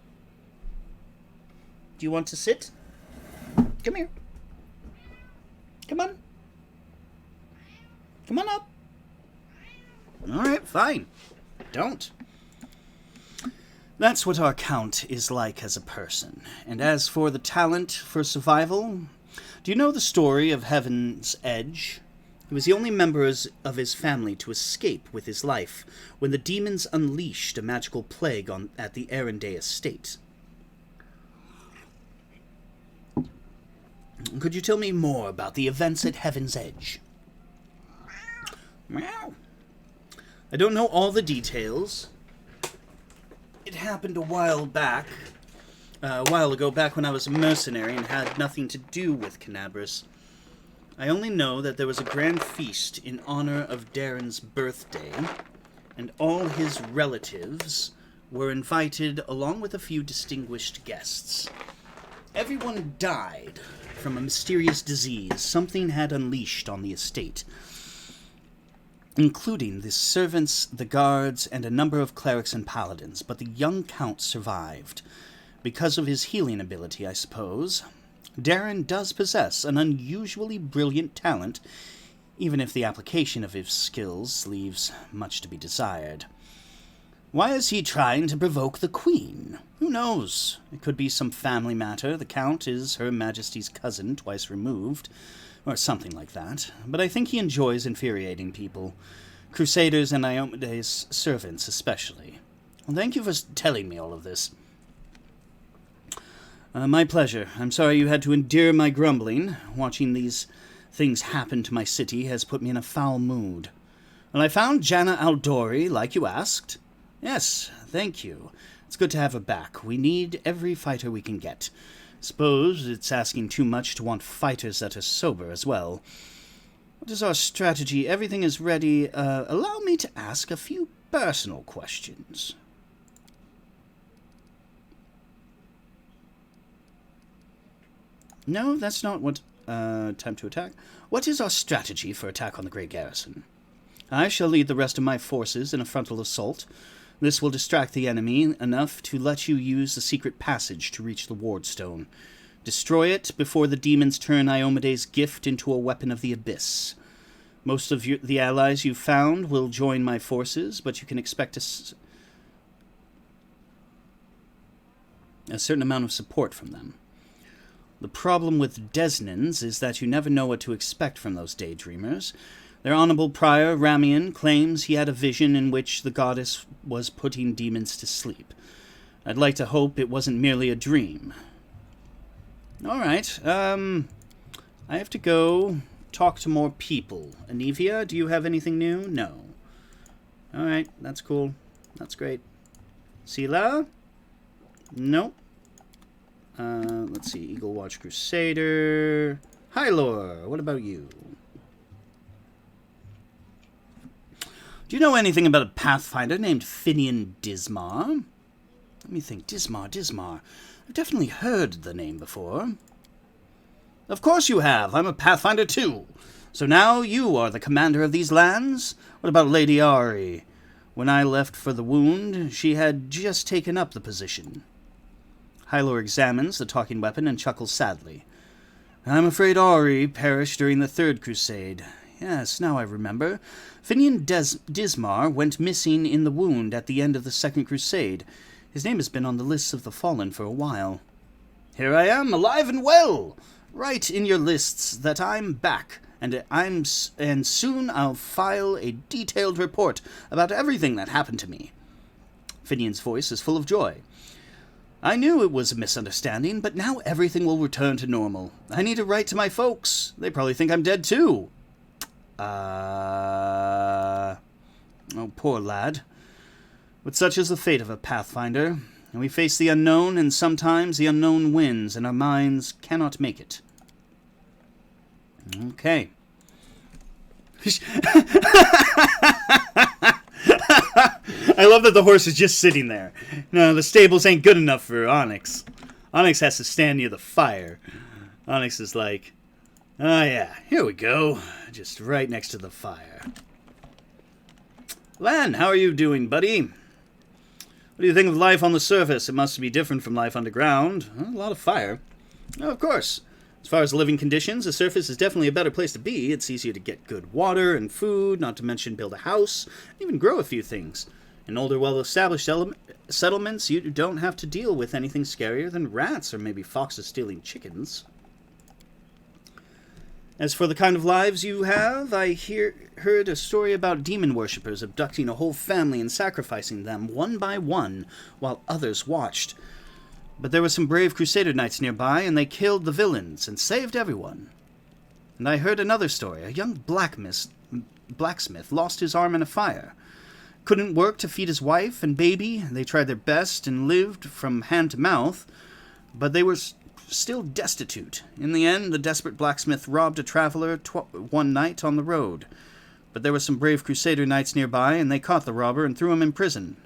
[SPEAKER 1] Do you want to sit? Come here. Come on. Come on up. All right, fine. Don't. That's what our Count is like as a person. And as for the talent for survival, do you know the story of Heaven's Edge? He was the only member of his family to escape with his life when the demons unleashed a magical plague at the Arenday estate. Could you tell me more about the events at Heaven's Edge? Meow. I don't know all the details. It happened a while ago, back when I was a mercenary and had nothing to do with Canabras. I only know that there was a grand feast in honor of Darren's birthday, and all his relatives were invited along with a few distinguished guests. Everyone died from a mysterious disease something had unleashed on the estate, including the servants, the guards, and a number of clerics and paladins, but the young Count survived. Because of his healing ability, I suppose. Darren does possess an unusually brilliant talent, even if the application of his skills leaves much to be desired. Why is he trying to provoke the Queen? Who knows? It could be some family matter. The Count is Her Majesty's cousin twice removed, or something like that. But I think he enjoys infuriating people. Crusaders and Iomede's servants especially. Well, thank you for telling me all of this. My pleasure. I'm sorry you had to endure my grumbling. Watching these things happen to my city has put me in a foul mood. Well, I found Janna Aldori, like you asked. Yes, thank you. It's good to have her back. We need every fighter we can get. Suppose it's asking too much to want fighters that are sober as well. What is our strategy? Everything is ready. Allow me to ask a few personal questions. No, that's not what... time to attack. What is our strategy for attack on the Gray Garison? I shall lead the rest of my forces in a frontal assault. This will distract the enemy enough to let you use the secret passage to reach the Wardstone. Destroy it before the demons turn Iomede's gift into a weapon of the abyss. Most of the allies you found will join my forces, but you can expect a certain amount of support from them. The problem with Desnans is that you never know what to expect from those daydreamers. Their honorable prior, Ramian, claims he had a vision in which the goddess was putting demons to sleep. I'd like to hope it wasn't merely a dream. Alright, I have to go talk to more people. Anivia, do you have anything new? No. Alright, that's cool. That's great. Sela? Nope. Let's see, Eagle Watch Crusader. Hylor, what about you? Do you know anything about a Pathfinder named Finian Dismar? Let me think. Dismar. I've definitely heard the name before. Of course you have. I'm a Pathfinder too. So now you are the commander of these lands? What about Lady Ari? When I left for the wound, she had just taken up the position. Hylor examines the talking weapon and chuckles sadly. I'm afraid Ari perished during the Third Crusade. Yes, now I remember. Finian Dismar went missing in the wound at the end of the Second Crusade. His name has been on the lists of the fallen for a while. Here I am, alive and well! Write in your lists that I'm back, and soon I'll file a detailed report about everything that happened to me. Finian's voice is full of joy. I knew it was a misunderstanding, but now everything will return to normal. I need to write to my folks. They probably think I'm dead too. Oh, poor lad. But such is the fate of a Pathfinder. And we face the unknown, and sometimes the unknown wins, and our minds cannot make it. Okay. I love that the horse is just sitting there. No, the stables ain't good enough for Onyx. Onyx has to stand near the fire. Onyx is like, oh yeah, here we go. Just right next to the fire. Lan, how are you doing, buddy? What do you think of life on the surface? It must be different from life underground. A lot of fire. Oh, of course. As far as living conditions, the surface is definitely a better place to be. It's easier to get good water and food, not to mention build a house, even grow a few things. In older, well-established settlements, you don't have to deal with anything scarier than rats or maybe foxes stealing chickens. As for the kind of lives you have, I heard a story about demon worshippers abducting a whole family and sacrificing them one by one while others watched. But there were some brave Crusader knights nearby, and they killed the villains and saved everyone. And I heard another story. A young blacksmith lost his arm in a fire. Couldn't work to feed his wife and baby. They tried their best and lived from hand to mouth, but they were still destitute. In the end, the desperate blacksmith robbed a traveler one night on the road. But there were some brave Crusader knights nearby, and they caught the robber and threw him in prison.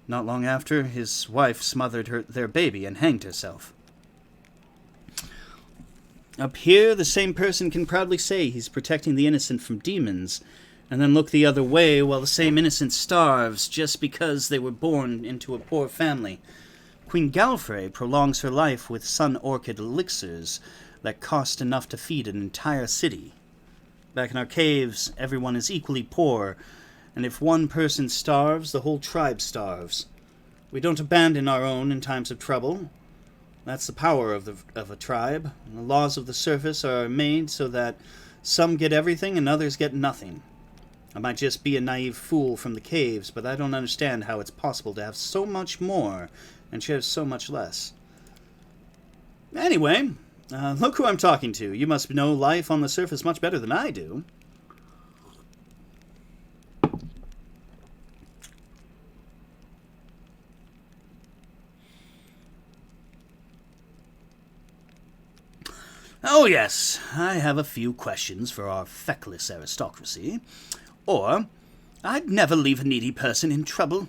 [SPEAKER 1] Not long after, his wife smothered their baby and hanged herself. Up here, the same person can proudly say he's protecting the innocent from demons, and then look the other way while the same innocent starves just because they were born into a poor family. Queen Galfrey prolongs her life with sun orchid elixirs that cost enough to feed an entire city. Back in our caves, everyone is equally poor, and if one person starves, the whole tribe starves. We don't abandon our own in times of trouble. That's the power of a tribe. And the laws of the surface are made so that some get everything and others get nothing. I might just be a naive fool from the caves, but I don't understand how it's possible to have so much more and share so much less. Anyway, look who I'm talking to. You must know life on the surface much better than I do. Oh yes, I have a few questions for our feckless aristocracy. Or, I'd never leave a needy person in trouble.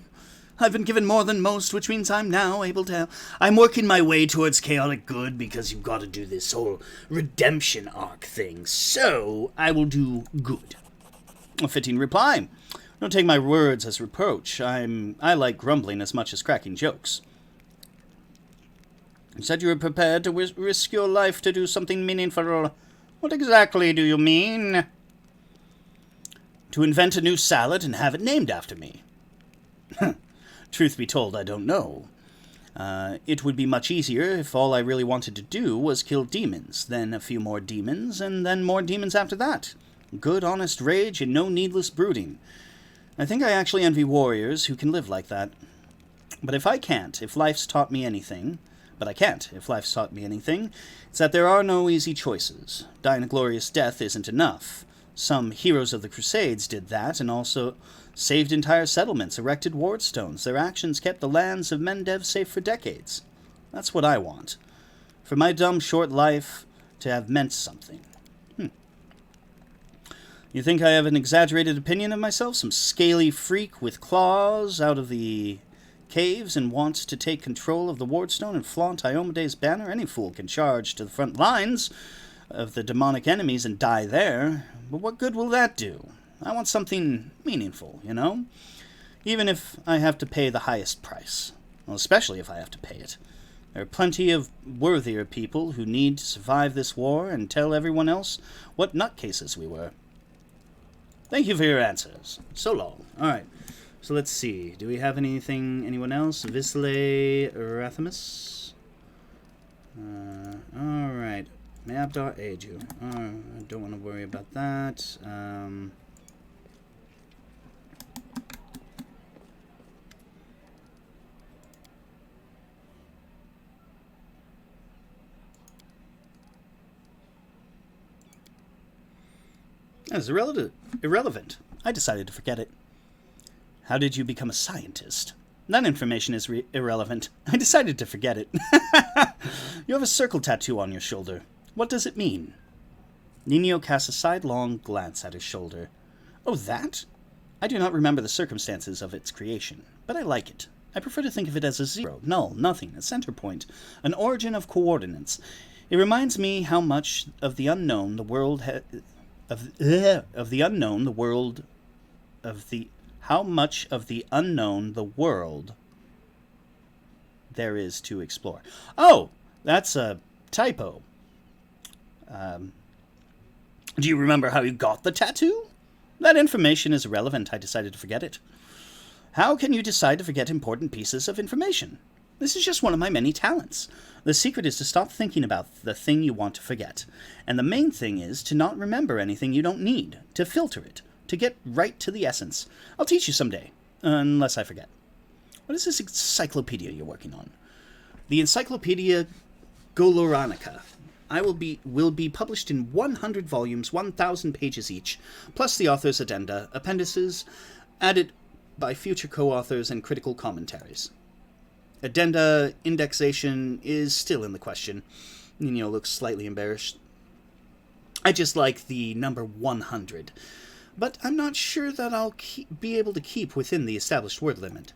[SPEAKER 1] I've been given more than most, which means I'm now able to... I'm working my way towards chaotic good because you've got to do this whole redemption arc thing. So, I will do good. A fitting reply. Don't take my words as reproach. I like grumbling as much as cracking jokes. You said you were prepared to risk your life to do something meaningful. What exactly do you mean? To invent a new salad and have it named after me. Truth be told, I don't know. It would be much easier if all I really wanted to do was kill demons, then a few more demons, and then more demons after that. Good, honest rage and no needless brooding. I think I actually envy warriors who can live like that. But if I can't, if life's taught me anything... But I can't, if life's taught me anything, it's that there are no easy choices. Dying a glorious death isn't enough. Some heroes of the Crusades did that, and also saved entire settlements, erected ward stones. Their actions kept the lands of Mendev safe for decades. That's what I want. For my dumb, short life to have meant something. You think I have an exaggerated opinion of myself? Some scaly freak with claws out of the... caves and wants to take control of the wardstone and flaunt Iomede's banner? Any fool can charge to the front lines of the demonic enemies and die there. But what good will that do? I want something meaningful, you know? Even if I have to pay the highest price. Well, especially if I have to pay it. There are plenty of worthier people who need to survive this war and tell everyone else what nutcases we were. Thank you for your answers. So long. All right. So let's see. Do we have anyone else? Visile Rathamus? Alright. Mabdar Aju. I don't want to worry about that. That is irrelevant. I decided to forget it. How did you become a scientist? That information is irrelevant. I decided to forget it. You have a circle tattoo on your shoulder. What does it mean? Nino casts a sidelong glance at his shoulder. Oh, that? I do not remember the circumstances of its creation, but I like it. I prefer to think of it as a zero, null, nothing, a center point, an origin of coordinates. It reminds me how much of the unknown the world how much of the unknown the world there is to explore. Oh, that's a typo. Do you remember how you got the tattoo? That information is irrelevant. I decided to forget it. How can you decide to forget important pieces of information? This is just one of my many talents. The secret is to stop thinking about the thing you want to forget. And the main thing is to not remember anything you don't need, to filter it, to get right to the essence. I'll teach you someday, unless I forget. What is this encyclopedia you're working on? The Encyclopedia Goloranica. Will be published in 100 volumes, 1,000 pages each, plus the author's addenda, appendices, added by future co-authors and critical commentaries. Addenda indexation is still in the question. Nino looks slightly embarrassed. I just like the number 100, but I'm not sure that I'll be able to keep within the established word limit.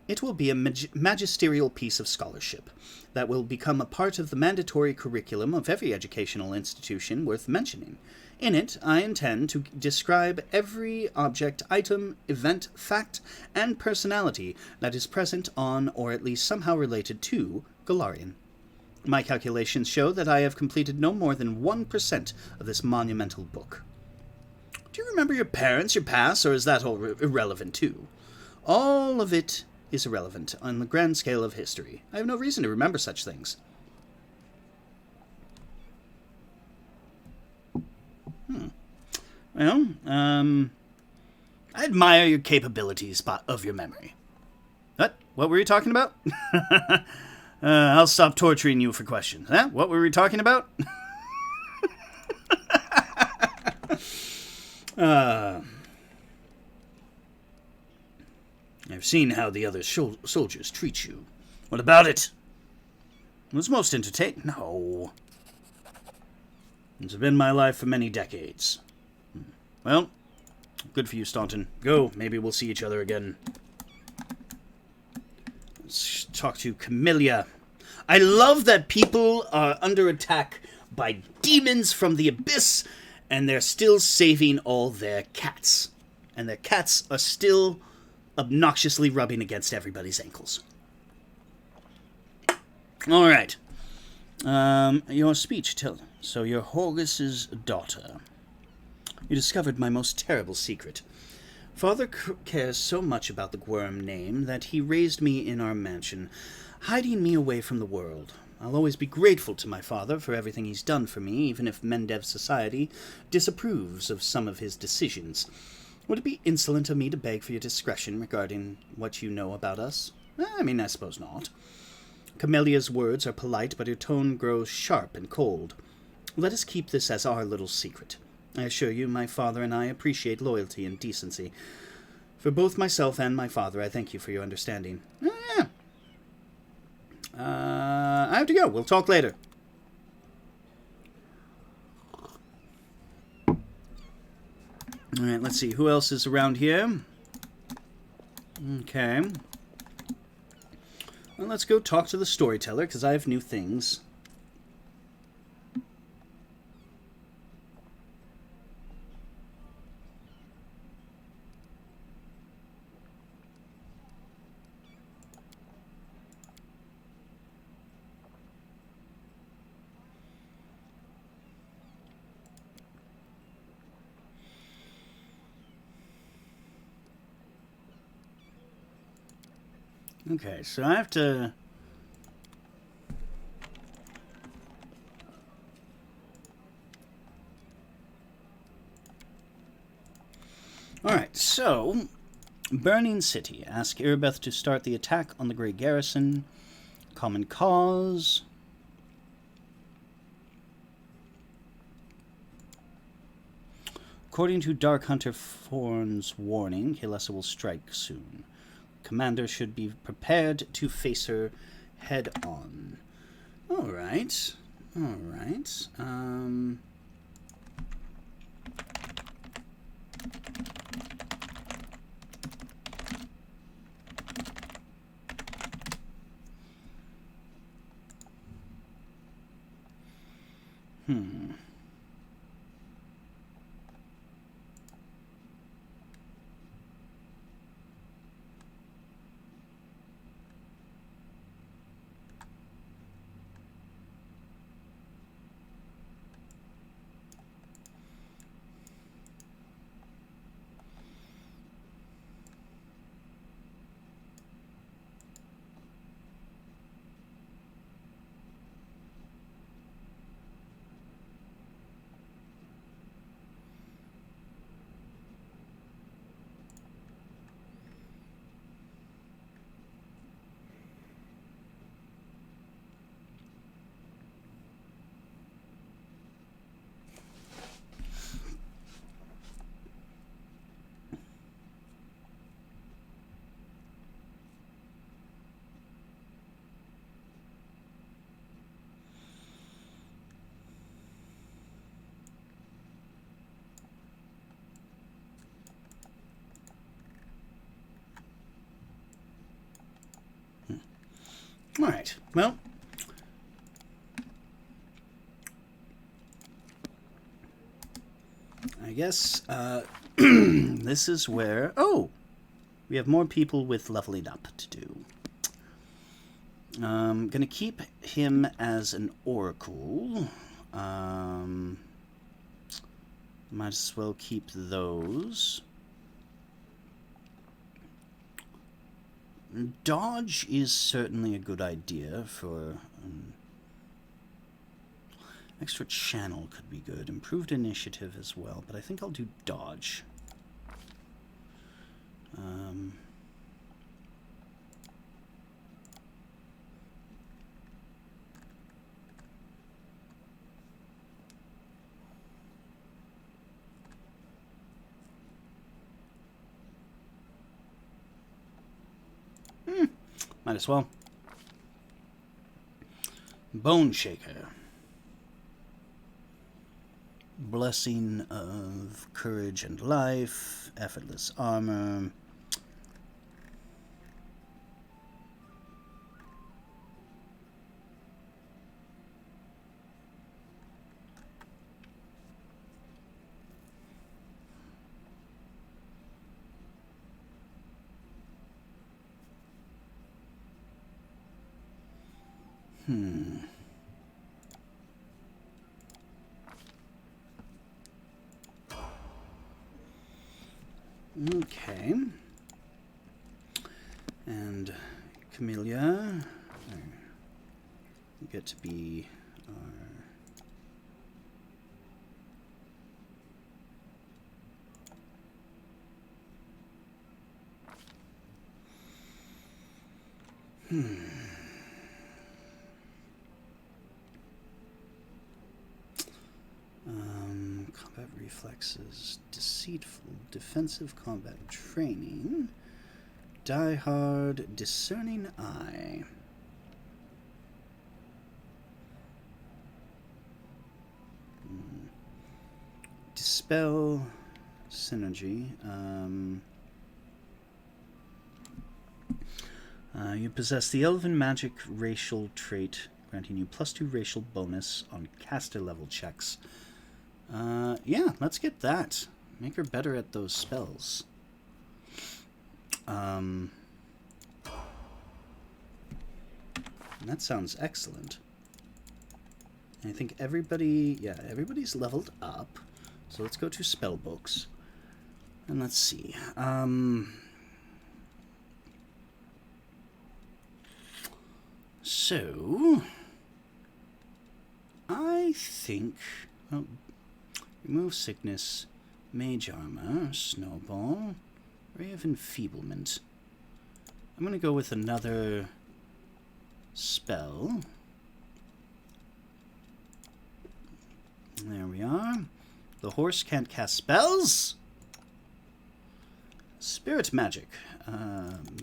[SPEAKER 1] It will be a magisterial piece of scholarship that will become a part of the mandatory curriculum of every educational institution worth mentioning. In it, I intend to describe every object, item, event, fact, and personality that is present on, or at least somehow related to, Golarion. My calculations show that I have completed no more than 1% of this monumental book. Do you remember your parents, your past, or is that all irrelevant too? All of it is irrelevant on the grand scale of history. I have no reason to remember such things. Well, I admire your capabilities of your memory. What were you talking about? I'll stop torturing you for questions. Huh? What were we talking about? I've seen how the other soldiers treat you. What about it? It was most entertaining. No. It's been my life for many decades. Well, good for you, Staunton. Go. Maybe we'll see each other again. Let's talk to Camellia. I love that people are under attack by demons from the abyss, and they're still saving all their cats. And their cats are still obnoxiously rubbing against everybody's ankles. All right. Your speech, so you're Horgus's daughter. You discovered my most terrible secret. Father cares so much about the Gwyrm name that he raised me in our mansion, hiding me away from the world. I'll always be grateful to my father for everything he's done for me, even if Mendev society disapproves of some of his decisions. Would it be insolent of me to beg for your discretion regarding what you know about us? I suppose not. Camellia's words are polite, but her tone grows sharp and cold. Let us keep this as our little secret. I assure you, my father and I appreciate loyalty and decency. For both myself and my father, I thank you for your understanding. I have to go. We'll talk later. Alright, let's see. Who else is around here? Okay. Well, let's go talk to the storyteller, because I have new things. Okay, so I have to... Alright, so... Burning City. Ask Irabeth to start the attack on the Gray Garison. Common cause. According to Dark Hunter Forn's warning, Kalessa will strike soon. Commander should be prepared to face her head on. Alright. Alright. Alright, well... I guess, this is where... Oh! We have more people with leveling up to do. Gonna keep him as an oracle. Might as well keep those. Dodge is certainly a good idea for... Extra channel could be good. Improved initiative as well, but I think I'll do dodge. Might as well. Bone Shaker. Blessing of Courage and Life. Effortless Armor. Okay. And Camellia, you get to be our combat reflexes, deceitful, defensive combat training, die hard, discerning eye. Dispel, synergy. You possess the Elven Magic racial trait, granting you +2 racial bonus on caster level checks. Yeah, let's get that. Make her better at those spells. That sounds excellent. I think everybody's leveled up. So let's go to spell books. And let's see. So I think remove sickness, mage armor, snowball, ray of enfeeblement. I'm going to go with another spell. There we are. The horse can't cast spells. Spirit magic.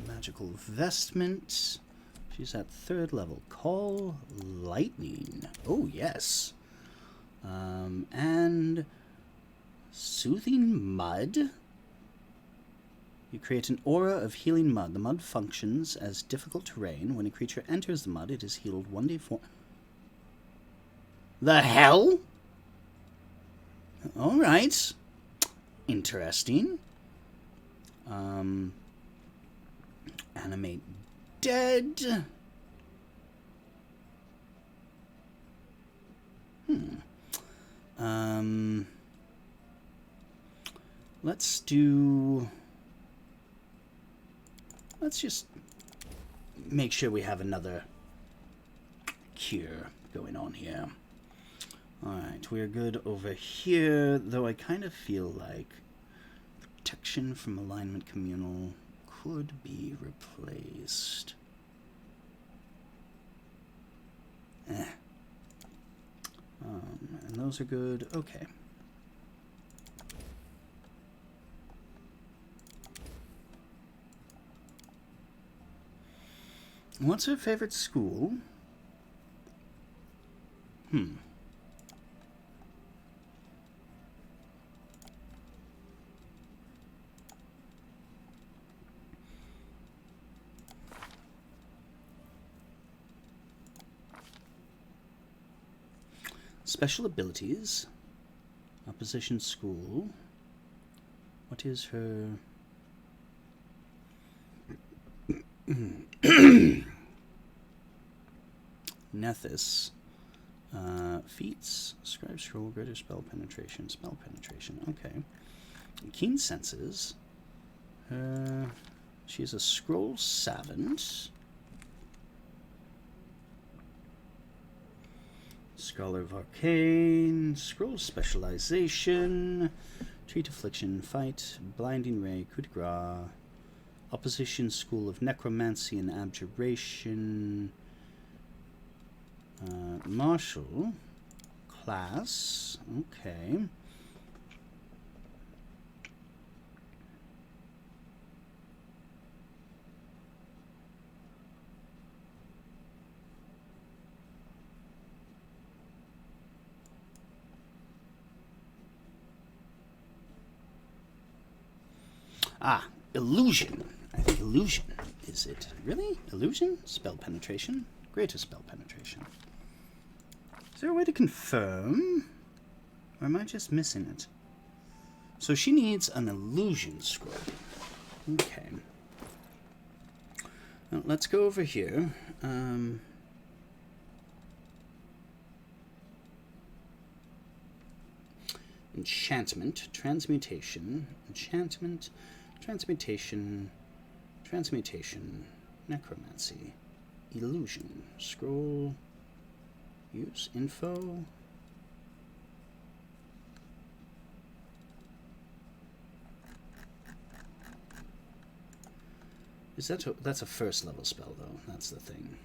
[SPEAKER 1] Magical vestment. She's at 3rd level. Call lightning. Oh, yes. And soothing mud. You create an aura of healing mud. The mud functions as difficult terrain. When a creature enters the mud, it is healed 1d4. The hell? All right. Interesting. Animate dead. Let's just make sure we have another cure going on here. Alright, we're good over here, though I kind of feel like protection from alignment communal could be replaced. And those are good. Okay. What's her favorite school? Special abilities. Opposition school. What is her... Nethys. Feats. Scribe scroll. Greater spell penetration. Spell penetration. Okay. Keen senses. She's a scroll savant. Scholar of Arcane, Scroll Specialization, Treat Affliction, Fight, Blinding Ray, Coup de Grace, Opposition, School of Necromancy and Abjuration, Martial, Class, okay. Ah, illusion. I think illusion is it. Really? Illusion? Spell penetration? Greater spell penetration. Is there a way to confirm? Or am I just missing it? So she needs an illusion scroll. Okay. Now, let's go over here. Enchantment, transmutation, enchantment, transmutation, transmutation, necromancy, illusion, scroll, use info. Is that that's a first level spell though? That's the thing.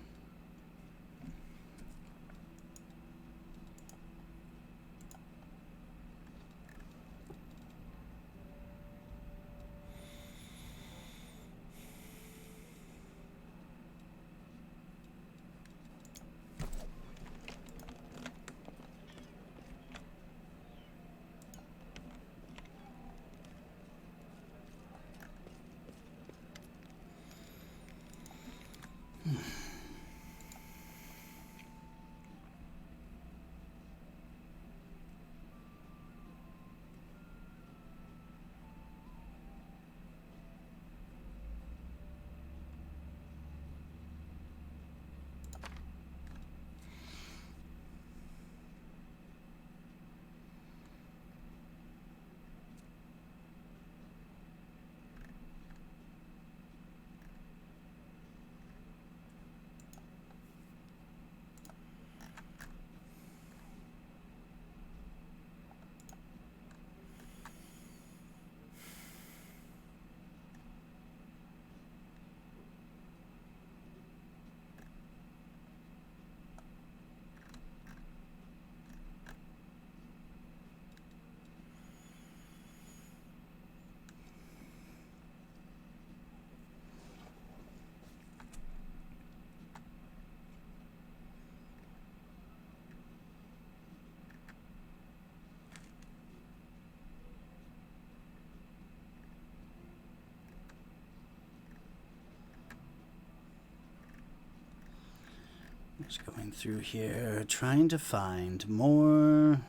[SPEAKER 1] Just going through here, trying to find more.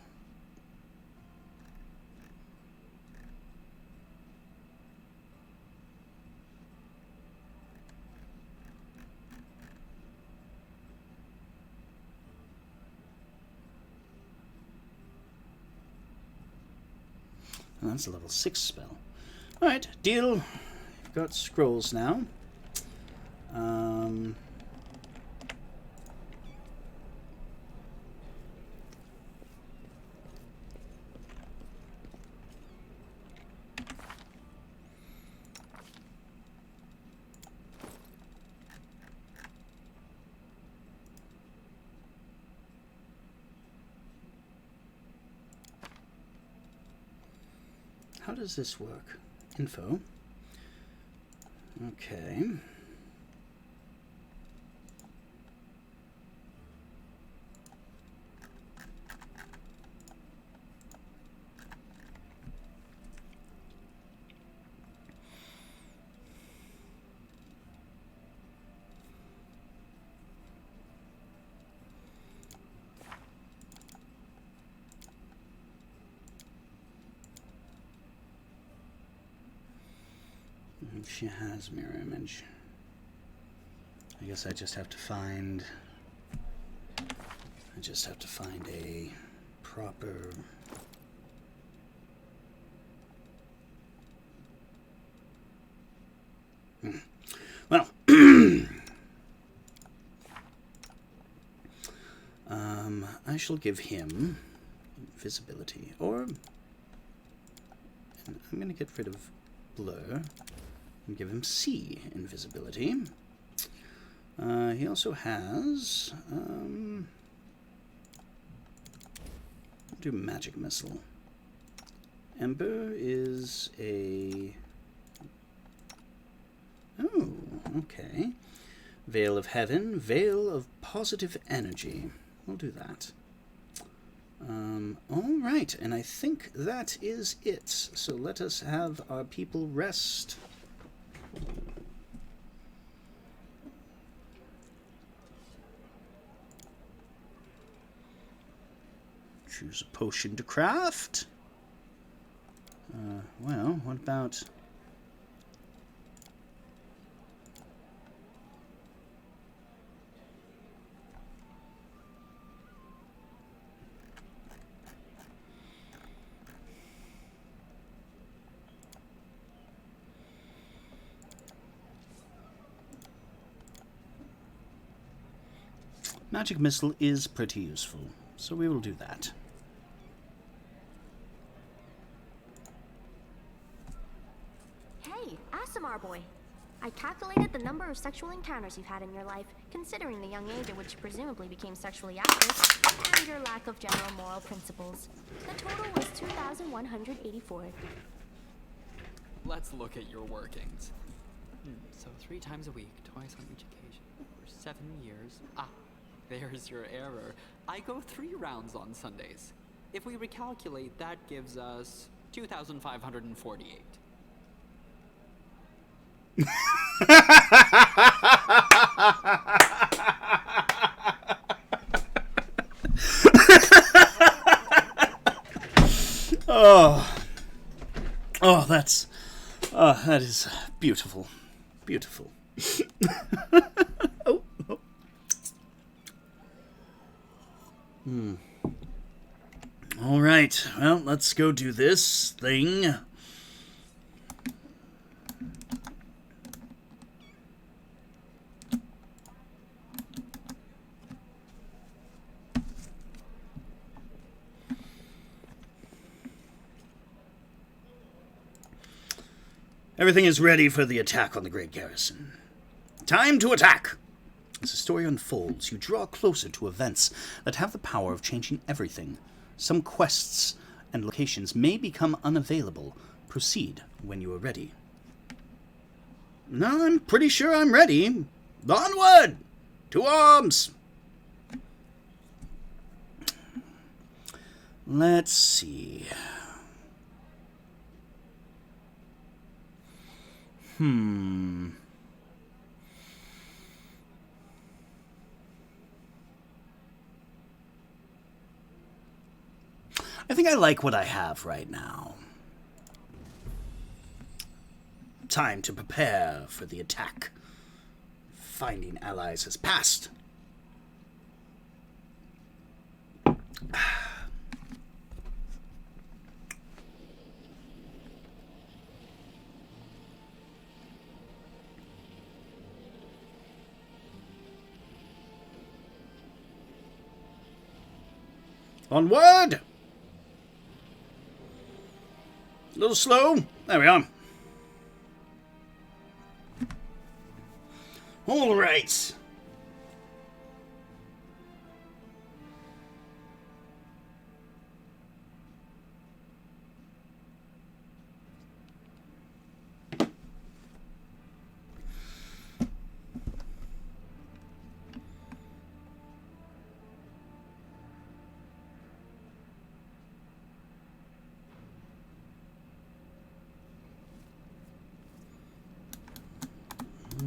[SPEAKER 1] And that's a level 6 spell. Alright, deal. We've got scrolls now. How does this work? Info. Okay. She has mirror image. I guess I just have to find a proper well I shall give him invisibility, or and I'm going to get rid of blur and give him C invisibility. He also has do magic missile. Ember is a okay. Veil of Heaven, Veil of Positive Energy. We'll do that. All right, and I think that is it. So let us have our people rest. Choose a potion to craft. Well, what about... Magic Missile is pretty useful, so we will do that.
[SPEAKER 4] Hey, Asimar boy. I calculated the number of sexual encounters you've had in your life, considering the young age at which you presumably became sexually active, and your lack of general moral principles. The total was 2,184.
[SPEAKER 5] Let's look at your workings. So 3 times a week, twice on each occasion, for 7 years. There's your error. I go 3 rounds on Sundays. If we recalculate, that gives us 2,548.
[SPEAKER 1] That is beautiful. Beautiful. All right, well, let's go do this thing. Everything is ready for the attack on the Gray Garison. Time to attack! As the story unfolds, you draw closer to events that have the power of changing everything. Some quests and locations may become unavailable. Proceed when you are ready. No, I'm pretty sure I'm ready. Onward! To arms! Let's see. I think I like what I have right now. Time to prepare for the attack. Finding allies has passed. Onward! A little slow. There we are. All right.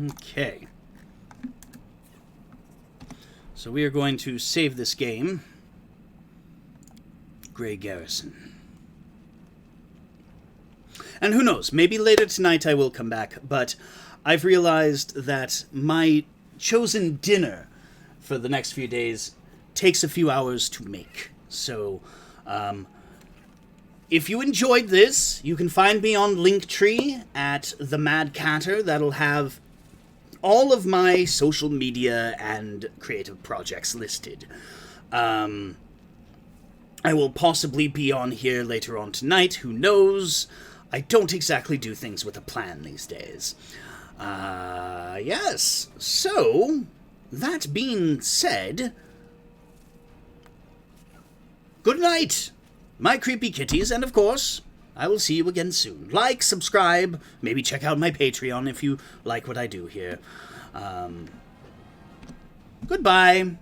[SPEAKER 1] Okay. So we are going to save this game. Gray Garison. And who knows, maybe later tonight I will come back, but I've realized that my chosen dinner for the next few days takes a few hours to make. So, if you enjoyed this, you can find me on Linktree at The Mad Catter. That'll have all of my social media and creative projects listed. I will possibly be on here later on tonight. Who knows? I don't exactly do things with a plan these days. Yes. So, that being said, good night, my creepy kitties, and of course, I will see you again soon. Like, subscribe, maybe check out my Patreon if you like what I do here. Goodbye.